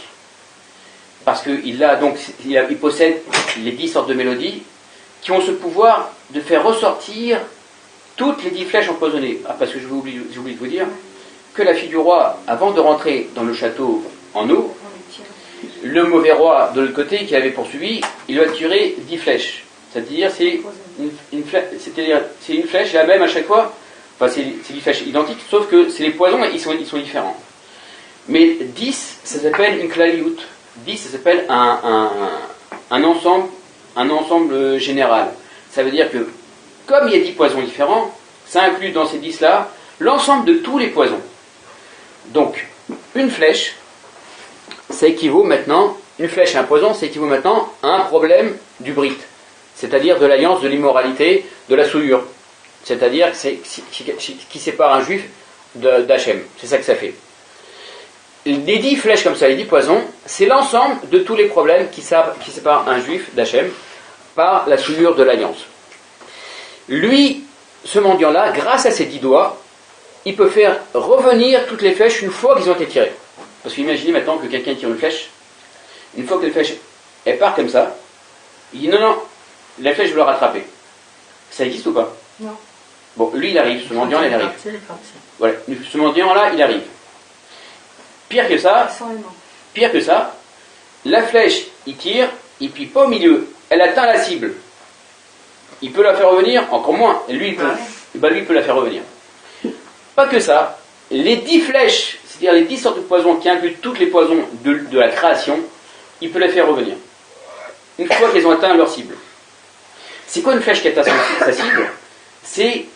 parce qu'il possède les 10 sortes de mélodies qui ont ce pouvoir de faire ressortir toutes les 10 flèches empoisonnées. Parce que j'ai oublié de vous dire que la fille du roi, avant de rentrer dans le château en eau, le mauvais roi de l'autre côté qui avait poursuivi, il lui a tiré 10 flèches. C'est-à-dire c'est une flèche la même à chaque fois. Enfin, c'est 10 flèches identiques, sauf que c'est les poisons, ils sont différents. Mais 10, ça s'appelle une klaliout. 10, ça s'appelle un ensemble général. Ça veut dire que, comme il y a 10 poisons différents, ça inclut dans ces 10-là l'ensemble de tous les poisons. Donc, une flèche, ça équivaut maintenant, une flèche et un poison, ça équivaut maintenant à un problème du brit, c'est-à-dire de l'alliance, de l'immoralité, de la souillure. C'est-à-dire qui sépare un juif d'Hachem. C'est ça que ça fait. Les 10 flèches comme ça, les 10 poisons, c'est l'ensemble de tous les problèmes qui séparent un juif d'Hachem par la souillure de l'alliance. Lui, ce mendiant-là, grâce à ses 10 doigts, il peut faire revenir toutes les flèches une fois qu'ils ont été tirées. Parce qu'imaginez maintenant que quelqu'un tire une flèche, une fois que la flèche, elle part comme ça, il dit non, la flèche, je vais la rattraper. Ça existe ou pas? Non. Bon, lui, il arrive, ce mendiant, il arrive. Voilà, ce mendiant-là, il arrive. Pire que ça, la flèche, il tire, et puis pas au milieu, elle atteint la cible. Il peut la faire revenir, encore moins. Lui, il peut la faire revenir. Pas que ça, les 10 flèches, c'est-à-dire les 10 sortes de poisons qui incluent tous les poisons de la création, il peut les faire revenir. Une fois qu'ils ont atteint leur cible. C'est quoi une flèche qui atteint sa cible? C'est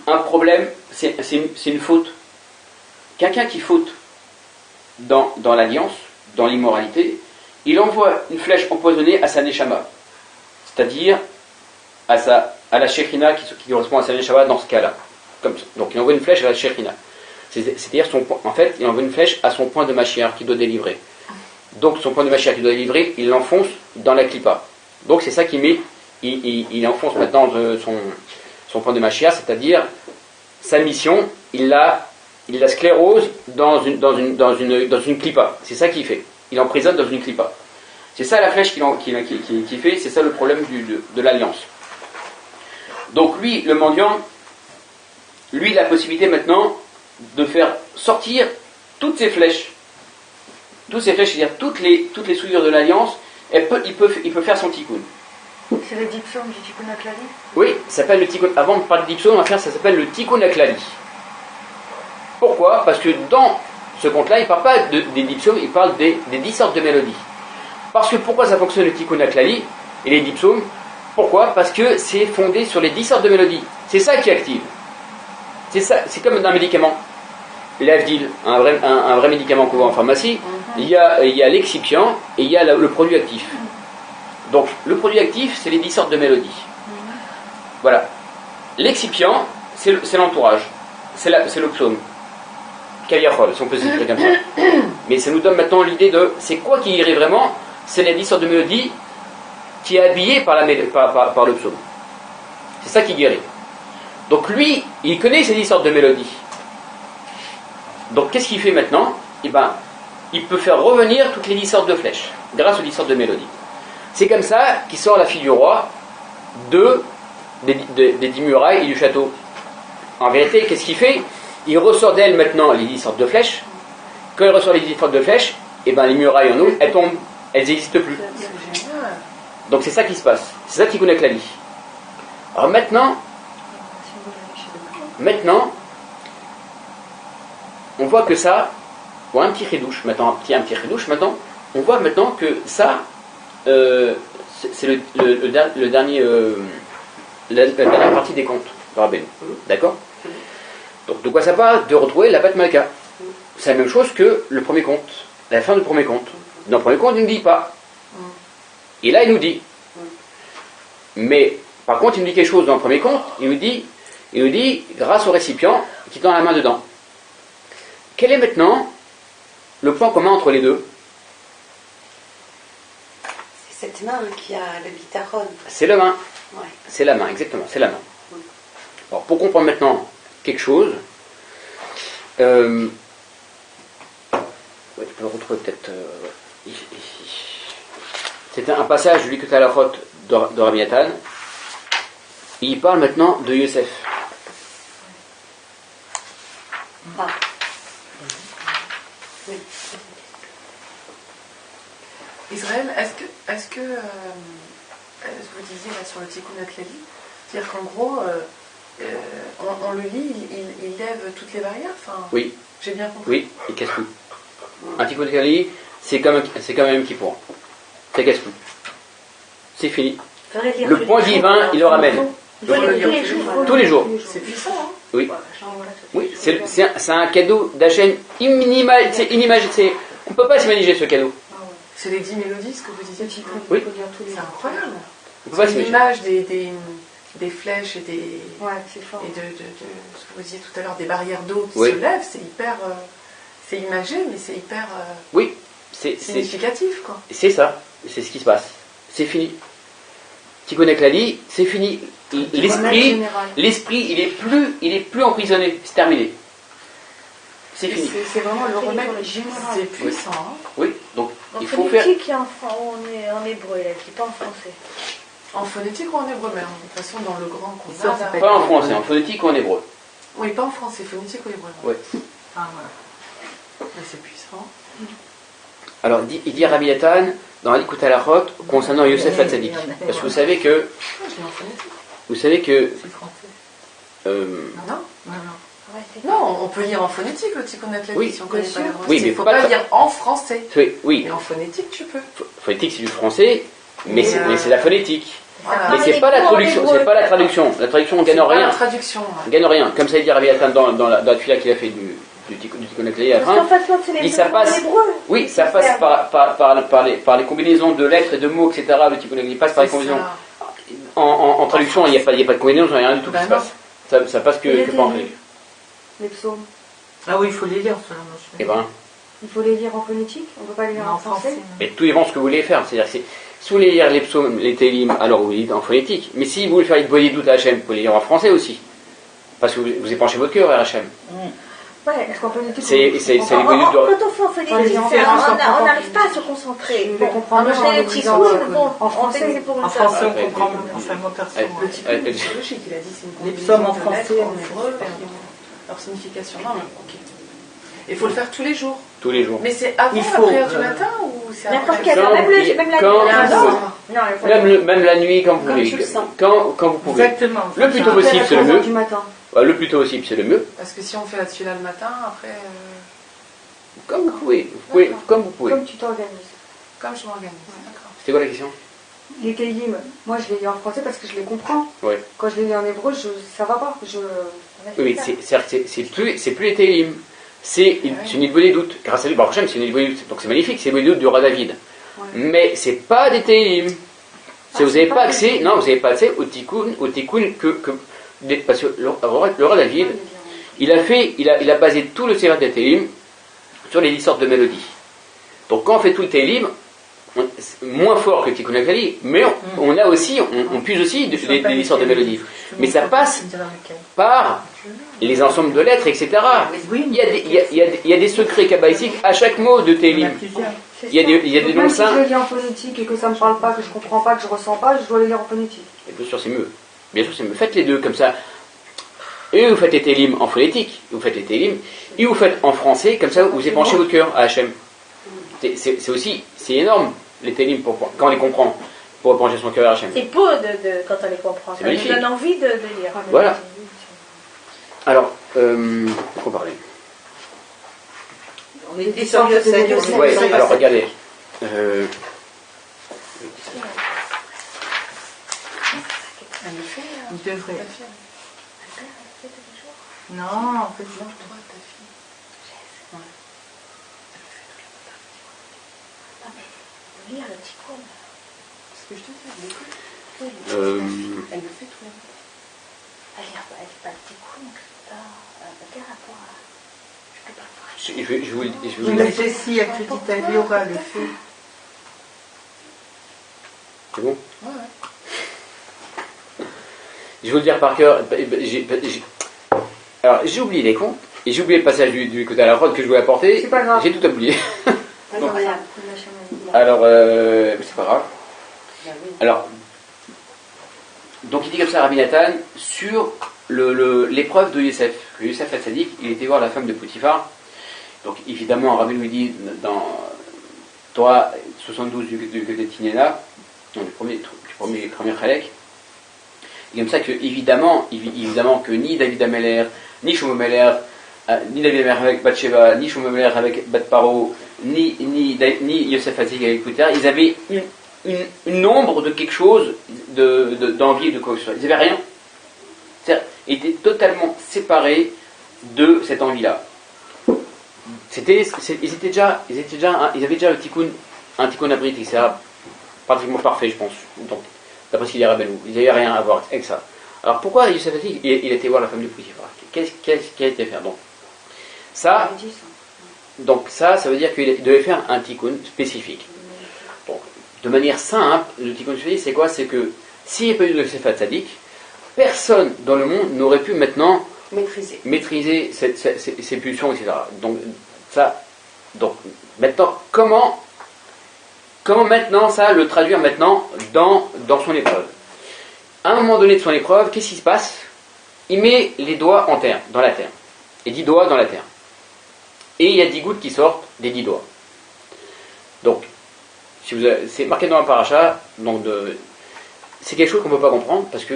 un problème, c'est une faute. Quelqu'un qui faute dans l'alliance, dans l'immoralité, il envoie une flèche empoisonnée à sa neshama, c'est-à-dire à la Shekhina qui correspond à sa neshama dans ce cas-là. Comme ça. Donc il envoie une flèche à la Shekhina. C'est-à-dire, en fait, il envoie une flèche à son point de Mashiach qu'il doit délivrer. Donc son point de Mashiach qu'il doit délivrer, il l'enfonce dans la clipa. Donc c'est ça qu'il met, il enfonce maintenant son point de Mashiach, c'est-à-dire sa mission, il la sclérose dans une clipa. C'est ça qu'il fait. Il emprisonne dans une clipa. C'est ça la flèche qu'il fait, c'est ça le problème de l'alliance. Donc lui, le mendiant, lui, il a la possibilité maintenant de faire sortir toutes ces flèches. Toutes ces flèches, c'est-à-dire toutes les souillures de l'alliance, il peut faire son tikkun. C'est le dipsum du tikkun aklali? Oui, ça s'appelle le tikkun. Avant de parler de dipsum, ça s'appelle le tikkun aklali. Pourquoi? Parce que dans ce conte-là, il ne parle pas des dipsum, il parle des 10 sortes de mélodies. Parce que pourquoi ça fonctionne le tikkun aklali? et les 10 psaumes. Pourquoi? Parce que c'est fondé sur les 10 sortes de mélodies. C'est ça qui active. C'est comme un médicament. L'Avdil, un vrai médicament qu'on voit en pharmacie, il y a l'excipient et il y a le produit actif. Donc le produit actif, c'est les 10 sortes de mélodies. Voilà. L'excipient, c'est l'entourage. C'est le psaume. Kaviachol, si on peut se dire comme ça. Mais ça nous donne maintenant l'idée de c'est quoi qui irait vraiment? C'est les 10 sortes de mélodies qui est habillé par le psaume. C'est ça qui guérit. Donc lui, il connaît ces 10 sortes de mélodies. Donc qu'est-ce qu'il fait maintenant? Eh ben, il peut faire revenir toutes les 10 sortes de flèches, grâce aux 10 sortes de mélodies. C'est comme ça qu'il sort la fille du roi des 10 murailles et du château. En vérité, qu'est-ce qu'il fait? Il ressort d'elle maintenant les 10 sortes de flèches. Quand il ressort les 10 sortes de flèches, eh ben, les murailles en eau, elles tombent. Elles n'existent plus. Donc c'est ça qui se passe. C'est ça qui connaît la vie. Alors maintenant, on voit que ça, un petit ridouche maintenant, maintenant, on voit maintenant que ça, c'est la dernière partie des contes de Rabbeinu. D'accord? Donc de quoi ça parle? De retrouver la Bat Malka. C'est la même chose que le premier conte, la fin du premier conte. Dans le premier conte, il ne dit pas. Et là, il nous dit. Mais, par contre, il nous dit quelque chose dans le premier conte. Il nous dit, grâce au récipient qui est dans la main dedans. Quel est maintenant le point commun entre les deux? C'est cette main qui a le bitaron. C'est la main. Ouais. C'est la main, exactement, c'est la main. Alors, pour comprendre maintenant quelque chose, tu peux le retrouver peut-être ici. C'est un passage du Likut Halachot de Rabbi Nathan. Il parle maintenant de Yosef. Ah. Oui. Israël, est-ce que vous disiez là sur le Tikkun HaKlali, c'est-à-dire qu'en gros, on le lit, il lève toutes les barrières, enfin, Oui. J'ai bien compris. Oui, il casse tout. Un Tikkun HaKlali, c'est comme un Kippour. Ça casse tout. C'est fini. Le point divin, il le ramène. Tous les jours. C'est puissant, hein? Oui. Oui, c'est un cadeau d'Hachem inimaginable. On ne peut pas s'imaginer ce cadeau. C'est les 10 mélodies, ce que vous disiez. Oui. C'est incroyable. On peut pas C'est s'imaginer. l'image des flèches et des. Ouais, c'est fort. Et de ce que vous disiez tout à l'heure, des barrières d'eau qui Oui. se lèvent, c'est hyper. C'est imagé, mais c'est hyper Oui, c'est significatif, quoi. ça. C'est ce qui se passe. C'est fini. Tikkun HaKlali, c'est fini. L'esprit, il est plus emprisonné. C'est terminé. C'est fini. C'est vraiment le remède général. C'est puissant. Hein. Oui, donc En il faut faire. phonétique et on est en hébreu, là, qui n'est pas en français. En phonétique ou en hébreu, mais de toute façon, dans le grand qu'on Ça, a. c'est Pas en français, en phonétique ou en hébreu. Oui, pas en français, phonétique ou hébreu. Oui. Ah, voilà. Mais c'est puissant. Alors, il dit Rabbi Nathan dans la Likut Halachot concernant Yosef Hatzadik. Parce que vous savez que. Ah, je l'ai en phonétique. Vous savez que. C'est français. Non. Non. Non, on peut lire en phonétique le Tikkun HaKlali Oui, si on connaît pas l'hébreu. Oui, Il mais ne faut pas pas tra- lire en français. Oui, Mais en phonétique, tu peux. phonétique c'est du français, mais c'est la phonétique. Voilà. Mais c'est pas la traduction, c'est pas la traduction. La traduction, on gagne C'est pas rien. la traduction. Ouais. On gagne rien. Comme ça, il dit Rabbi Nathan dans la fila qu'il a fait du Tikkun HaKlali à la Parce qu'en fin. fait, quand c'est les Dit ça passe. hébreu. Oui, ça passe par les combinaisons de lettres et de mots, etc. Le Tikkun HaKlali passe par les C'est combinaisons. ça. En traduction, il n'y a pas de combinaison, rien du tout qui Bah se non. passe. Ça passe que par en phonétique. Les psaumes. Ah oui, il faut les lire, cela. Moi, je Eh ben, Il faut les lire en phonétique. On ne peut pas les lire en français. mais tout dépend de ce que vous voulez faire. C'est-à-dire que si vous voulez lire les psaumes, les télim, alors vous les dites en phonétique. Mais si vous voulez faire les doutes à Hachem, vous pouvez les lire en français aussi. Parce que vous épanchez votre cœur à Hachem. Ouais, parce qu'en phonétique. C'est les Quand voyous de. on fait en phonétique, les on différences, n'arrive pas à se concentrer. Je les comprends bien, C'est en les les petits lisant, coups, bon, en on français. fait pour En une français, personne. on comprend. Enfin, moi, perso. Le Tikkun, c'est logique, il a dit c'est une Les combinaison psaumes en de français, lettres en on est hébreu, super. qui ont leur signification. Non, mais ok. Il faut le faire tous les jours. Tous les jours. Mais c'est avant Il la faut, prière du matin ou c'est après? N'importe quelle heure, Quand même la quand- nuit. Ah, quand- non. Non, il faut Même la nuit, quand vous Comme voulez. tu le sens. Quand vous pouvez. Exactement. Le plus tôt possible, c'est le mieux. Du matin. Le plus tôt possible, c'est le mieux. Parce que si on fait la tefila le matin, après, Comme vous pouvez. Comme vous pouvez. Comme tu t'organises. comme je m'organise. D'accord. C'était quoi la question? Les télim, moi je les lis en français parce que je les comprends. Oui. Quand je les lis en hébreu, ça va pas. Oui, c'est plus les télim. C'est une Nidbo des doutes. Grâce à lui, Baruch Hashem, c'est une Nidbo des doutes. Donc c'est magnifique, c'est une Nidbo des doutes du roi David. Ouais. Mais c'est pas des télim. Vous n'avez pas accès, non, vous n'avez pas accès au tikkun parce que le roi David, il a basé tout le Sefer des télim sur les 10 sortes de mélodies. Donc quand on fait tout le télim, moins fort que le tikkun HaKlali, mais on a aussi, on puise aussi des 10 sortes de mélodies. Mais ça passe par les ensembles de lettres, etc. Il y a des secrets kabbalistiques à chaque mot de télim. Il y a des noms saints. Si je les lis en phonétique et que ça me parle pas, que je comprends pas, que je ressens pas, je dois les lire en phonétique. Et bien sûr, c'est mieux. Bien sûr, c'est mieux. Faites les deux comme ça. Et vous faites les télim en phonétique, vous faites les télim, et vous faites en français, comme ça vous épanchez votre cœur à Hachem. C'est énorme, les télim, quand on les comprend, pour épancher son cœur à Hachem. C'est beau quand on les comprend, ça nous donne envie de lire. Voilà. Alors, pourquoi parler? On était sur Yosef. Ouais, alors regardez. Il devrait. Non, en fait, non. Toi, ta fille. Lire le tikkun. Ce que je te dis, elle l'écoute. Elle le fait tout le temps. Elle lit pas le tikkun, quel rapport à... Je peux pas voir. Je vous La Jessie a crédit à Léora le fait. C'est bon? Ouais. Je vais vous le dire par cœur. Alors, j'ai oublié les comptes, et j'ai oublié le passage du côté à la fraude que je voulais apporter. C'est pas grave. J'ai tout oublié. Donc, Alors, c'est pas grave. Alors, donc il dit comme ça, Rabbi Nathan, sur l'épreuve de Yosef. Que Yosef Hatzadik, il était voir la femme de Potiphar. Donc, évidemment, Rabbi lui dit dans Torah 72 du côté de Tinéna, donc du premier Chalek, et comme ça que évidemment que ni David Ameller, ni Shlomo Meller, ni David Ameller avec Bathsheba, ni Shlomo Meller avec Bat Paro, ni Yosef Hatzadik avec Potiphar, ils avaient une ombre de quelque chose, d'envie, de quoi que ce soit. Ils n'avaient rien. C'est-à-dire, ils étaient totalement séparés de cette envie-là. Ils avaient déjà un tikkun abrité, c'est pratiquement parfait, je pense. Donc, d'après ce qu'il dit Rabbeinu, ils n'avaient rien à voir avec ça. Alors pourquoi Yosef Hatzadik il était voir la femme de Potiphar? Qu'est-ce qu'il a été faire donc ça veut dire qu'il devait faire un tikkun spécifique. Donc, de manière simple, le tikkun spécifique, c'est quoi? C'est que s'il n'y avait pas eu de Yosef Hatzadik, personne dans le monde n'aurait pu maintenant maîtriser ces pulsions, etc. Donc maintenant, comment maintenant ça le traduire maintenant dans son épreuve? À un moment donné de son épreuve, qu'est-ce qui se passe? Il met les doigts en terre, dans la terre, et 10 doigts dans la terre. Et il y a 10 gouttes qui sortent des 10 doigts. Donc, c'est marqué dans un paracha, donc c'est quelque chose qu'on ne peut pas comprendre, parce que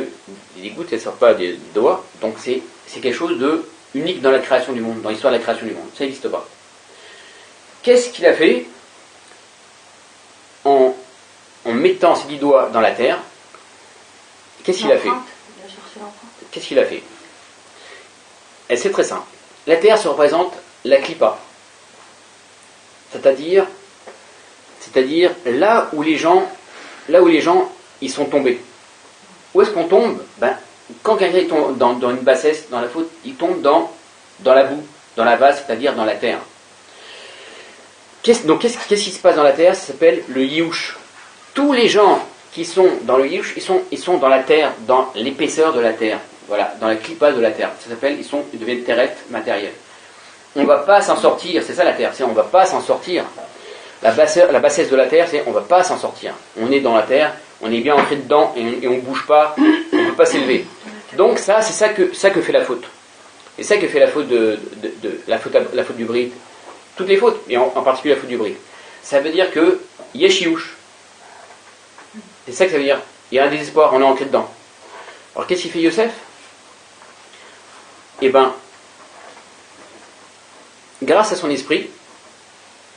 les gouttes, elles ne sortent pas des doigts, donc c'est quelque chose de unique dans la création du monde, dans l'histoire de la création du monde. Ça n'existe pas. Qu'est-ce qu'il a fait en mettant ses 10 doigts dans la terre? Qu'est-ce qu'il a fait? Qu'est-ce qu'il a fait? C'est très simple. La terre se représente la clipa. C'est-à-dire là où les gens ils sont tombés. Où est-ce qu'on tombe? Quand quelqu'un tombe dans une bassesse, dans la faute, il tombe dans la boue, dans la vase, c'est-à-dire dans la terre. Donc qu'est-ce qui se passe dans la terre? Ça s'appelle le yiouch. Tous les gens qui sont dans le yiouch, ils sont dans la terre, dans l'épaisseur de la terre. Voilà, dans la clipa de la terre. Ça s'appelle, ils deviennent terrestres, matériels. On ne va pas s'en sortir, c'est ça la terre, on ne va pas s'en sortir. La bassesse de la terre, c'est on ne va pas s'en sortir. On est dans la terre, on est bien entré dedans et on ne bouge pas, on ne peut pas s'élever. Donc ça, c'est ça que fait la faute. Et ça que fait la faute la faute du brit. Toutes les fautes, mais en particulier la faute du brit. Ça veut dire que yeshiouch. C'est ça que ça veut dire. Il y a un désespoir, on est entré dedans. Alors qu'est-ce qu'il fait Yosef? Eh bien, grâce à son esprit,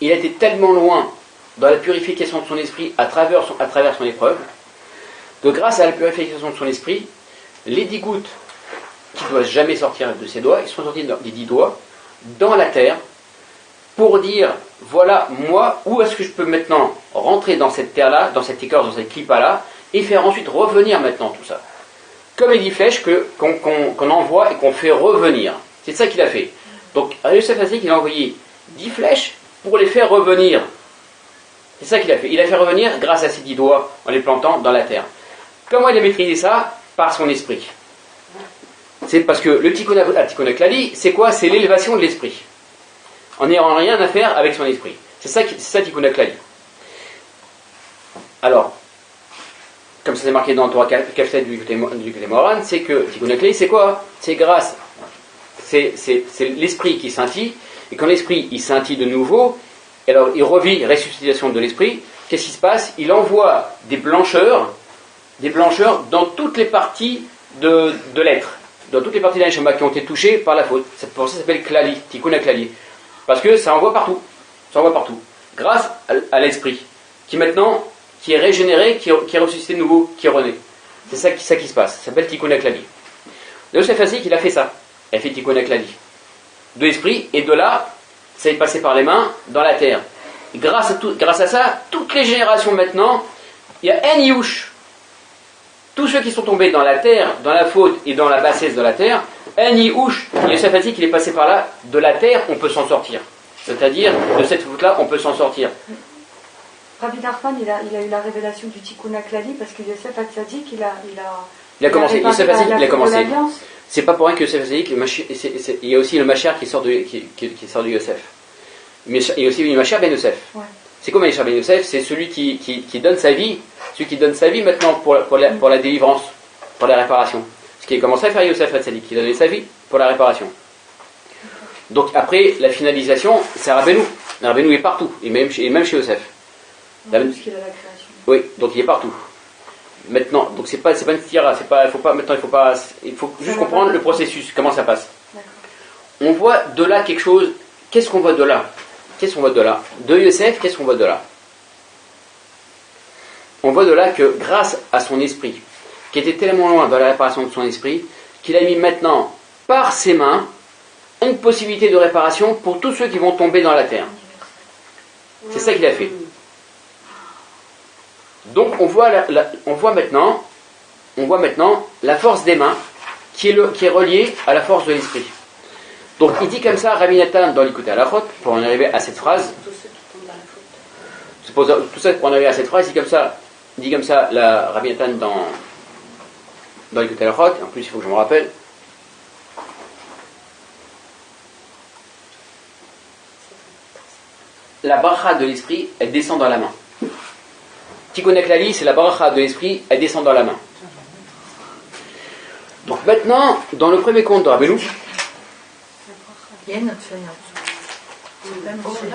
il a été tellement loin dans la purification de son esprit à travers son épreuve, que grâce à la purification de son esprit, les 10 gouttes qui ne doivent jamais sortir de ses doigts, ils sont sortis des 10 doigts dans la terre pour dire, voilà, moi, où est-ce que je peux maintenant rentrer dans cette terre-là, dans cette écorce, dans cette clipa-là, et faire ensuite revenir maintenant tout ça. Comme les 10 flèches qu'on envoie et qu'on fait revenir. C'est ça qu'il a fait. Donc, Yosef Hatzadik, il a envoyé 10 flèches pour les faire revenir. C'est ça qu'il a fait. Il a fait revenir grâce à ses 10 doigts en les plantant dans la terre. Comment il a maîtrisé ça? Par son esprit. C'est parce que le Tikkun HaKlali, c'est quoi? C'est l'élévation de l'esprit. En n'ayant rien à faire avec son esprit. C'est ça Tikkun HaKlali. Alors, comme ça c'est marqué dans le Torah Kafset du côté Moharan, c'est que Tikkun HaKlali, c'est quoi? C'est grâce. C'est l'esprit qui scintille. Et quand l'esprit il scintille de nouveau, alors il revit ressuscitation de l'esprit. Qu'est-ce qui se passe? Il envoie des blancheurs dans toutes les parties de l'être, dans toutes les parties de l'Aneshama qui ont été touchées par la faute. C'est pour ça que ça s'appelle Klali, Tikkun HaKlali. Parce que ça envoie partout. Ça envoie partout. Grâce à l'esprit, qui est régénéré, qui est ressuscité de nouveau, qui est rené. C'est ça qui se passe. Ça s'appelle Tikkun HaKlali. Yosef Hatzadik, il a fait ça. Il a fait Tikkun HaKlali. De l'esprit, et de là, ça est passé par les mains dans la terre. Et grâce à ça, toutes les générations maintenant, il y a un Yush. Tous ceux qui sont tombés dans la terre, dans la faute et dans la bassesse de la terre, un Yush, Yosef Hatzadik, il est passé par là, de la terre, on peut s'en sortir. C'est-à-dire, de cette faute-là, on peut s'en sortir. Rabbi Nachman, il a eu la révélation du Tikkun HaKlali parce que Yosef Hatzadik, il a commencé. Yosef Hatzadik, il a commencé. l'alliance. C'est pas pour rien que Yosef Hatzadik, il y a aussi le Mashiach qui sort de Yosef. Mais il y a aussi le Mashiach ben Yosef. Ouais. C'est quoi Mashiach ben Yosef? C'est celui qui donne sa vie, maintenant pour la délivrance, pour la réparation. Ce qui a commencé à faire Yosef Hatzadik, il a donné sa vie pour la réparation. Donc après, la finalisation, c'est Rabbeinu. Rabbeinu est partout, et même chez Yosef. Parce qu'il a la création. Oui, donc il est partout. Maintenant, donc c'est pas une tira, il faut juste comprendre le processus, comment ça passe. D'accord. On voit de là quelque chose. Qu'est-ce qu'on voit de là? De Yosef, qu'est-ce qu'on voit de là? On voit de là que grâce à son esprit, qui était tellement loin dans la réparation de son esprit, qu'il a mis maintenant par ses mains une possibilité de réparation pour tous ceux qui vont tomber dans la terre. C'est ça qu'il a fait. Donc on voit maintenant la force des mains qui est reliée à la force de l'esprit. Donc il dit comme ça, Rabbi Nathan dans l'Ikutei Halachot, pour en arriver à cette phrase. Tout ça pour en arriver à cette phrase, il dit comme ça la Rabbi Nathan dans l'Ikutei Halachot. En plus il faut que je me rappelle. La bracha de l'esprit, elle descend dans la main. Tikkun HaKlali, c'est la bracha de l'esprit, elle descend dans la main. Donc maintenant, dans le premier compte de Rabbeinu, il y a une autre feuille en dessous.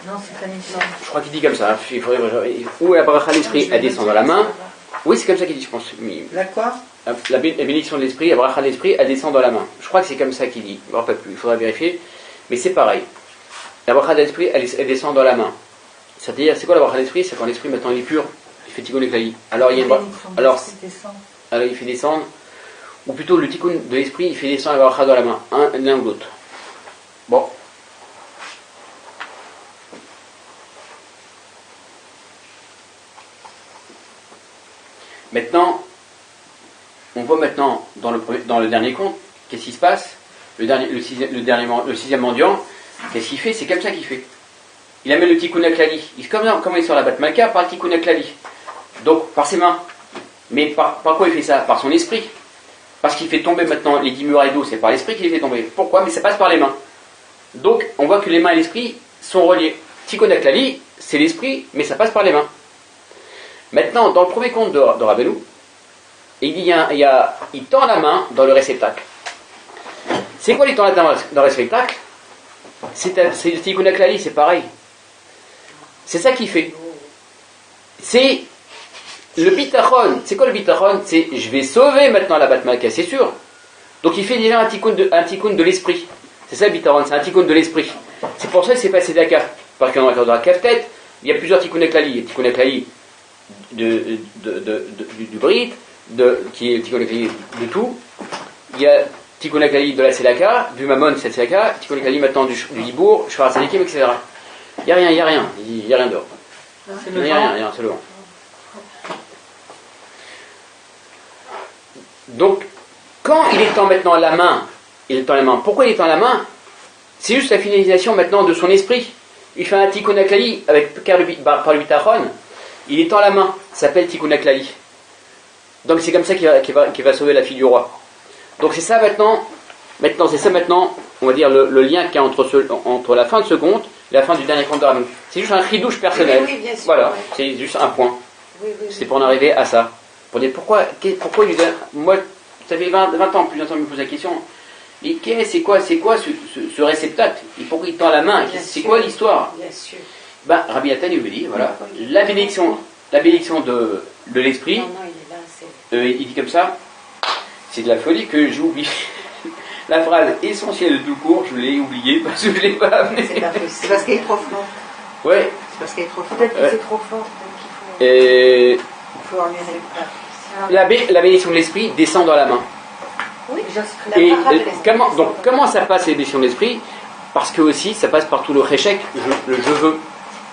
Non, c'est pas une feuille. Je crois qu'il dit comme ça. Où la bracha de l'esprit, elle descend dans la main. Oui, c'est comme ça qu'il dit, je pense. D'accord. La bénédiction de l'esprit, la bracha de l'esprit, elle descend dans la main. Je crois que c'est comme ça qu'il dit. Je ne me rappelle plus, il faudra vérifier. Mais c'est pareil. La bracha de l'esprit, elle descend dans la main. C'est-à-dire, c'est quoi la bracha de l'esprit? C'est quand l'esprit maintenant il est pur, il fait Tikkun HaKlali. Alors il y a alors il fait descendre, ou plutôt le Tikkun de l'esprit, il fait descendre la bracha dans la main, l'un ou l'autre. Bon. Maintenant, on voit maintenant dans le dernier compte, qu'est-ce qui se passe? Le sixième mendiant, qu'est-ce qu'il fait? C'est comme ça qu'il fait. Il amène le Tikkun HaKlali. Comment il sort la Bat Malka? Par le Tikkun HaKlali. Donc, par ses mains. Mais par quoi il fait ça? Par son esprit. Parce qu'il fait tomber maintenant les 10 murailles d'eau, c'est par l'esprit qu'il les fait tomber. Pourquoi? Mais ça passe par les mains. Donc, on voit que les mains et l'esprit sont reliés. Tikkun HaKlali, c'est l'esprit, mais ça passe par les mains. Maintenant, dans le premier compte de Rabbeinu, il dit, il tend la main dans le réceptacle. C'est quoi il tend la main dans le réceptacle? C'est le Tikkun HaKlali, c'est pareil. C'est ça qu'il fait. C'est le bitachon. C'est quoi le bitachon? C'est je vais sauver maintenant la Bat Malka, c'est sûr. Donc il fait déjà un tikkun de l'esprit. C'est ça le bitachon, c'est un tikkun de l'esprit. C'est pour ça que c'est passé d'Akaf. Parce que dans la Kaf tête, il y a plusieurs Tikkun HaKlali. Le Tikkun HaKlali du Brit, qui est le Tikkun HaKlali de tout. Il y a Tikkun HaKlali de la Tzedaka, du Mammon, c'est la Tzedaka, Tikkun HaKlali maintenant du Dibour, Shvar Tzadikim, etc. Il n'y a rien, il n'y a rien, il n'y a rien dehors. Il n'y a rien, c'est le vent. Donc, quand il est temps maintenant la main, pourquoi il est temps la main? C'est juste la finalisation maintenant de son esprit. Il fait un Tikkun HaKlali par le bitachon, il est temps la main, ça s'appelle Tikkun HaKlali. Donc c'est comme ça qu'il va sauver la fille du roi. Donc c'est ça maintenant, on va dire le lien qu'il y a entre la fin de ce conte et la fin du dernier conte de Rabbeinu. C'est juste un chidouche personnel. Oui, bien sûr, voilà, ouais. c'est juste un point. Oui, c'est pour en arriver à ça. Pour dire pourquoi il lui donne. Moi, ça fait 20 ans, plus longtemps que je me pose la question. Et c'est quoi ce réceptacle? Et pourquoi il tend la main? C'est quoi l'histoire? Bien sûr. Rabbi Nathan, il me dit, voilà, la bénédiction de l'esprit, Non, il est là, c'est... il dit comme ça, c'est de la folie que j'oublie. La phrase essentielle tout court, je l'ai oubliée parce que je ne l'ai pas amenée. C'est pas possible. C'est parce qu'elle est trop forte. Ouais. C'est parce qu'elle est trop forte. Peut-être que c'est trop fort. Peut-être qu'il Et Il faut enlever les bras. la bénédiction de l'esprit descend dans la main. Oui, Et comment ça passe les bénédictions de l'esprit? Parce que aussi ça passe par tout le réchec, le je veux.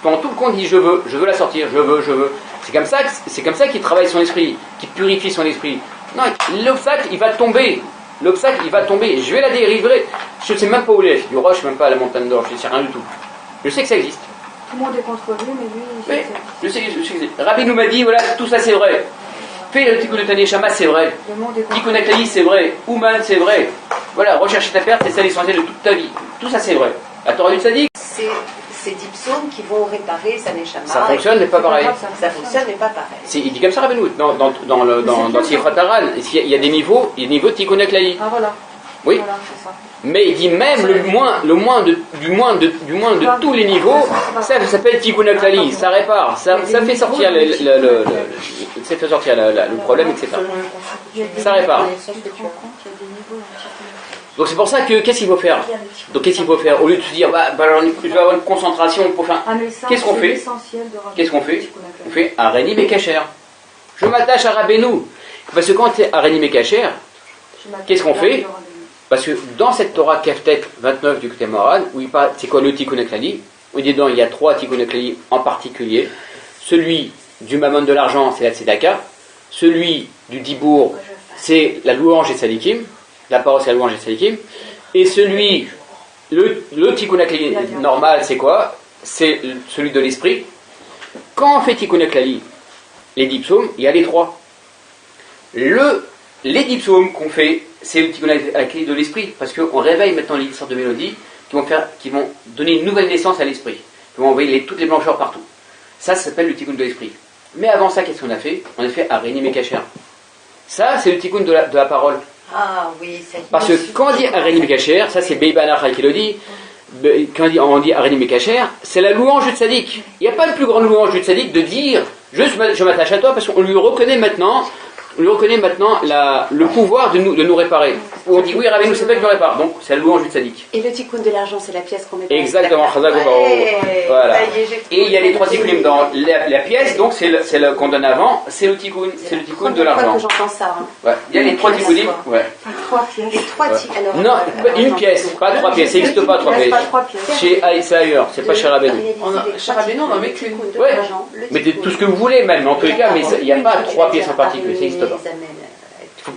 Pendant tout le compte il dit je veux la sortir, je veux. C'est comme ça qu'il travaille son esprit, qu'il purifie son esprit. Non, l'obstacle il va tomber. Je vais la délivrer. Je ne sais même pas où il est. Du roi, je ne sais même pas à la montagne d'or, je ne sais rien du tout. Je sais que ça existe. Tout le monde est contre lui, mais lui, il Oui, je sais que ça existe. Rabbi nous m'a dit, voilà, tout ça c'est vrai. Fais le Tikkun de Tanya Shama, c'est vrai. Tikkun HaKlali, c'est vrai. Ouman, c'est vrai. Voilà, rechercher ta perte, c'est ça l'essentiel de toute ta vie. Tout ça c'est vrai. La Torah du Tzadik. C'est 10 psaumes qui vont réparer sa Neshama. Ça fonctionne, mais pas pareil. Ça fonctionne, mais pas pareil. Il dit comme ça, Rabbi nous, dans Sifrat Haran, il y a des niveaux de Tikkun HaKlali. Ah voilà. Oui. Voilà, c'est ça. Mais il dit même le moins de tous les niveaux, ça s'appelle Tikkun HaKlali, ça répare, ça fait sortir le problème, etc. Ça répare. Donc c'est pour ça que qu'est-ce qu'il faut faire? Au lieu de se dire je vais avoir une concentration pour faire. Qu'est-ce qu'on fait? On fait Areni Mekacher. Je m'attache à Rabbeinu. Parce que quand tu es Areni Mekacher, qu'est-ce qu'on fait? Parce que dans cette Torah Keftet 29 du Ketuvot Moharan, où il parle, c'est quoi le Tikkun HaKlali? Où dedans il y a 3 Tikkun HaKlali en particulier. Celui du Mammon de l'argent, c'est la Tzedaka. Celui du Dibour, c'est la louange et Tzadikim. La parole, c'est la louange et Tzadikim. Et celui, le Tikkun HaKlali normal, c'est quoi? C'est celui de l'esprit. Quand on fait Tikkun HaKlali, les 10 psaumes, il y a les 3. Les 10 psaumes qu'on fait, c'est le Tikkun HaKlali de l'esprit, parce qu'on réveille maintenant les sortes de mélodies qui vont donner une nouvelle naissance à l'esprit, qui vont envoyer toutes les blancheurs partout. Ça s'appelle le Tikkun de l'esprit. Mais avant ça, qu'est-ce qu'on a fait? On a fait Areni Mekacher. Ça, c'est le Tikkun de la parole. Ah oui, c'est... Parce que quand on dit Areni Mekacher, ça c'est Beï Banachal qui le dit, quand on dit Areni Mekacher, c'est la louange du tzaddik. Il n'y a pas de plus grande louange du tzaddik de dire je m'attache à toi, parce qu'on lui reconnaît maintenant le pouvoir de nous réparer. Où on dit oui, Rabbeinu, c'est toi qui me répare. Donc c'est la louange du tzaddik. Et le tikkun de l'argent, c'est la pièce qu'on met. Exactement. Voilà. Et il y a les 3 tikkunim dans la pièce, donc c'est le qu'on donne avant, c'est le tikkun de l'argent. J'entends ça. Ouais. Il y a les 3 tikkunim. Ouais. 3 pièces. Les 3 tikkunim. Non, une pièce, pas 3 pièces. Ça n'existe pas 3 pièces. C'est ailleurs, c'est pas chez Rabbeinu. Chez Rabbeinu, on en met qu'une. Ouais. Mettez tout ce que vous voulez, même en tous les cas, mais il n'y a pas 3 pièces en particulier. Ça n'existe pas.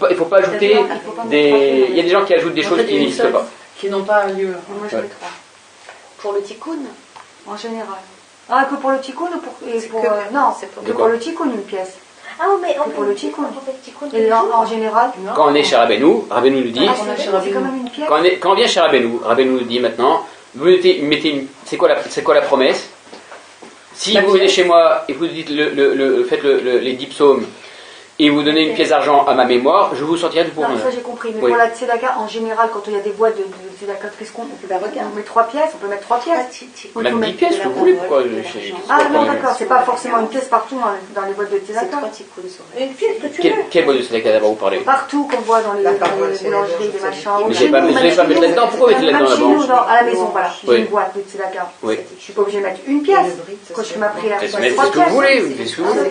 Il ne faut pas ajouter des. Il y a des gens qui ajoutent des choses qui n'existent pas. Qui n'ont pas lieu. Moi je mets 3. Pour le tikkun En général. Ah, que pour le tikkun ou pour. Non, c'est pour le tikkun une pièce. Ah, mais on pour le tikkun. Et en général. Quand on est chez Rabbeinu, Rabbeinu nous dit. C'est quand même une pièce. Quand on vient chez Rabbeinu, Rabbeinu nous dit maintenant, vous mettez une. C'est quoi la promesse? Si vous venez chez moi et vous dites faites les 10 psaumes, et vous donnez une pièce d'argent à ma mémoire, je vous sortirai du Non, pourboire. ça j'ai compris. Mais Oui. pour la tzedaka, en général, quand il y a des boîtes de tzedaka, qu'est-ce qu'on met 3 pièces, on peut mettre 3 pièces. Ou il Même faut 10 mettre- pièces, vous voulez, pourquoi Ah non, d'accord, c'est pas forcément une pièce partout dans les boîtes de C'est tzedaka. 3 tikkun sur Une pièce que tu veux. Quelle boîte de tzedaka d'abord vous parlez? Partout qu'on voit dans les boulangeries, les machins. Mais Chez vous n'allez nous, pas même mettre chez là-dedans, pourquoi vous mettez Même là-dedans chez nous, d'abord? à la maison, voilà, j'ai Oui. une boîte de tzedaka. Oui. Je suis pas obligée de mettre une pièce. Quand je fais ma prière, je Faites mets ce 3 que vous pièces. voulez, vous faites ce que vous voulez.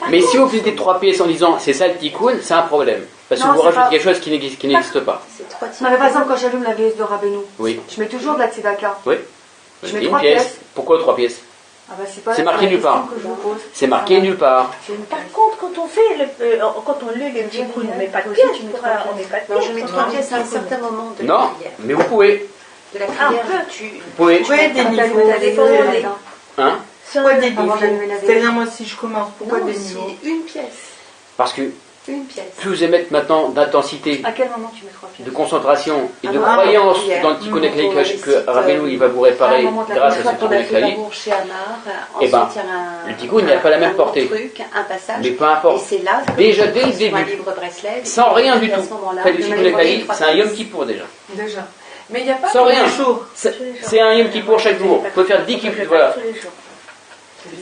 Mais si vous faites 3 pièces en disant c'est ça le tikkun, c'est un problème. Parce que Non, vous c'est rajoutez pas- quelque chose qui n'existe pas. C'est 3 Non, mais par exemple, quand j'allume la VS de Rabbeinu, Oui. je mets toujours de la tzedaka. Oui. Je mets Une 3 pièce. pièces. Pourquoi 3 pièces? Ah bah c'est pas C'est la marqué nulle question part. que je vous pose. C'est marqué nulle part. Par contre, quand on fait quand on lit le tikkun, on met pas de Aussi, pièces. tu mets On 3 met pas de Non, pièces. je mets 3 pièces à un certain moment de la Non, prière. mais vous pouvez. De la Ah, prière, on peut. tu... Vous pouvez. Pourquoi il y a des Quand niveaux? t'as des niveaux, Hein? Pourquoi des Avant d'allumer la niveaux? télé. C'est-à-dire, moi, si je commence, pourquoi Non, des c'est niveaux? une pièce. Parce que Une pièce. plus vous émettez maintenant d'intensité, À quel moment tu mets 3 pièces? de concentration et de Ah, croyance prière. dans le tikkun aklali Pour les que sites, Rabbeinu il va vous réparer à un moment de la grâce à Une ce fois qu'on tikkun a fait aklali, l'amour chez Amar, Eh ensuite ben, il y a le tikkun n'a pas la même portée. Truc, un passage. mais peu Et importe. c'est là que Déjà, je dès le prends sur un début, livre Breslev, sans rien du et à tout. ce moment-là, Faites le je tikkun mets aklali, 3 c'est un Yom pièces. Kippour déjà. Déjà. Mais il n'y a pas Sans de- rien. C'est un Yom Kippour chaque jour. Vous pouvez faire 10 Kippour, voilà. Tous les jours.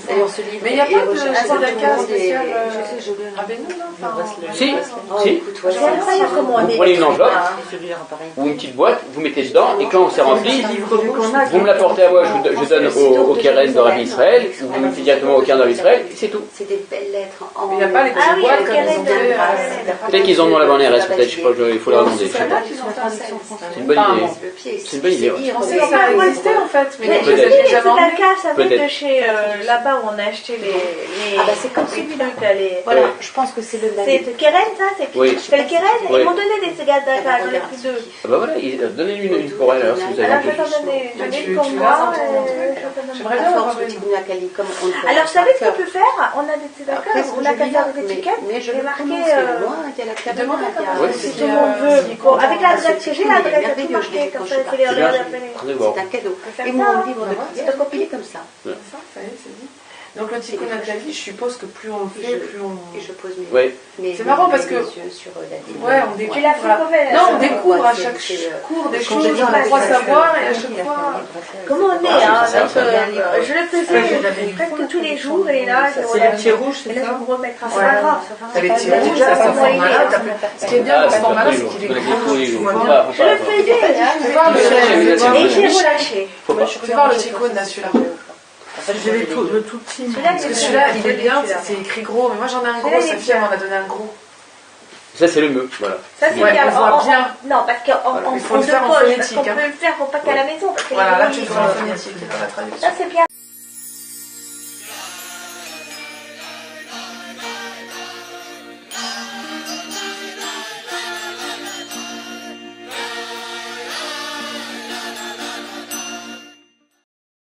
Et on se livre. Mais il n'y a et pas de recherche tzedaka tout le monde et- spécial Je sais, je l'ai. Rabbeinu, non Enfin, Si, Oh, si. écoute, ouais, C'est incroyable comment on Vous est. prenez une enveloppe Celui-là, pareil. ou une petite boîte, vous mettez dedans, et quand c'est rempli, Celui qu'on a, vous me l'apportez à moi, je donne au Keren de Rabbi Israël, ou vous me mettez directement au Keren de Rabbi Israël, et c'est tout. C'est des belles lettres en Mais il n'y a pas les Ah petites oui, boîtes avec comme les ils ont fait. lettres. Peut-être qu'ils en ont la bonne RS, peut-être, je sais pas, il faut leur demander. C'est celle-là qu'ils ont fait en scène. C'est une bonne idée. Le pied, C'est une bonne idée, ouais. lire, Je pensais mais- que ça existait en fait, mais Mais je je sais sais, que j'ai les jamais emmené. tzedaka, ça vient de Peut-être. chez là-bas où on a acheté les Ah bah c'est comme les celui-là. trucs, là, les- Voilà, Ouais. je pense que c'est le C'est Keren, ça? C'est Oui. Je fais le Keren et Oui. ils m'ont donné des tzedaka, j'en ai pris 2. Ah bah voilà, donnez-lui une pour elle alors si vous avez Alors un je peu. vais t'en donner, j'en ai Tu- une pour tu moi. l'as, ça, ton truc. Je vais t'en donner. J'aimerais À bien force avoir de une. Tikkun Akali, comme on le fait. Alors, vous savez ce par qu'on peut faire? On a des tzedaka, Après, on a qu'à faire des étiquettes mais je et le marquer prononce, mais moi, il y a la cabane, Demandez il y a- comment Ouais. si tout le monde veut. Avec l'adresse que j'ai, l'adresse est tout merveilleux, marqué, je comme l'ai ça, quand c'est les je C'est bien, regards très bon. C'est un cadeau. faire Et ça, mon hein. livre de Bah ouais, prière, copié comme ça. Ça y est, c'est dit. Donc le tikkun aklali, je suppose que plus on le fait, plus on... Et je pose Ouais. mes C'est marrant parce que- yeux sur la Bible. Ouais, on Tu découvre. l'as fait mauvais. Non, on ça. découvre à c'est- chaque c'est, cours des Quand choses, je lis on la croit littérature, savoir et à il chaque a fait fois... un livre. Comment on est, Ah, hein, c'est ça, donc, ça. je le faisais presque tous les jours et là, je C'est les petits rouges, et c'est là, je ça? vais me remettre à Ouais. ça. T'as les petits Là, rouges, déjà, ça, ce comment il est, format-là, hein. ce qui est bien Ah, dans ce c'est pas format-là, tous les c'est jours. qu'il est Faut grand, tous les tu jours. vois Faut bien. pas, faut Je le pas. faisais, Fais voir le- et j'ai relâché. Faut pas. Fais voir le tikkun là, celui-là. J'ai le tout petit. Celui-là, Parce que celui-là, il est bien, c'est écrit gros, mais moi j'en ai un gros, Celui-là, il est sa fille elle bien. m'en a donné un gros. Ça c'est le mieux, voilà. Ça, c'est Ouais, bien. on voit bien. Non, parce qu'en Voilà, en il faut le de faire en poche, parce phonétique, qu'on hein. peut le faire pour pas qu'à la maison. Parce que Voilà, les là gros tu le livres, fais en phonétique, dans la traduction. ça, c'est bien.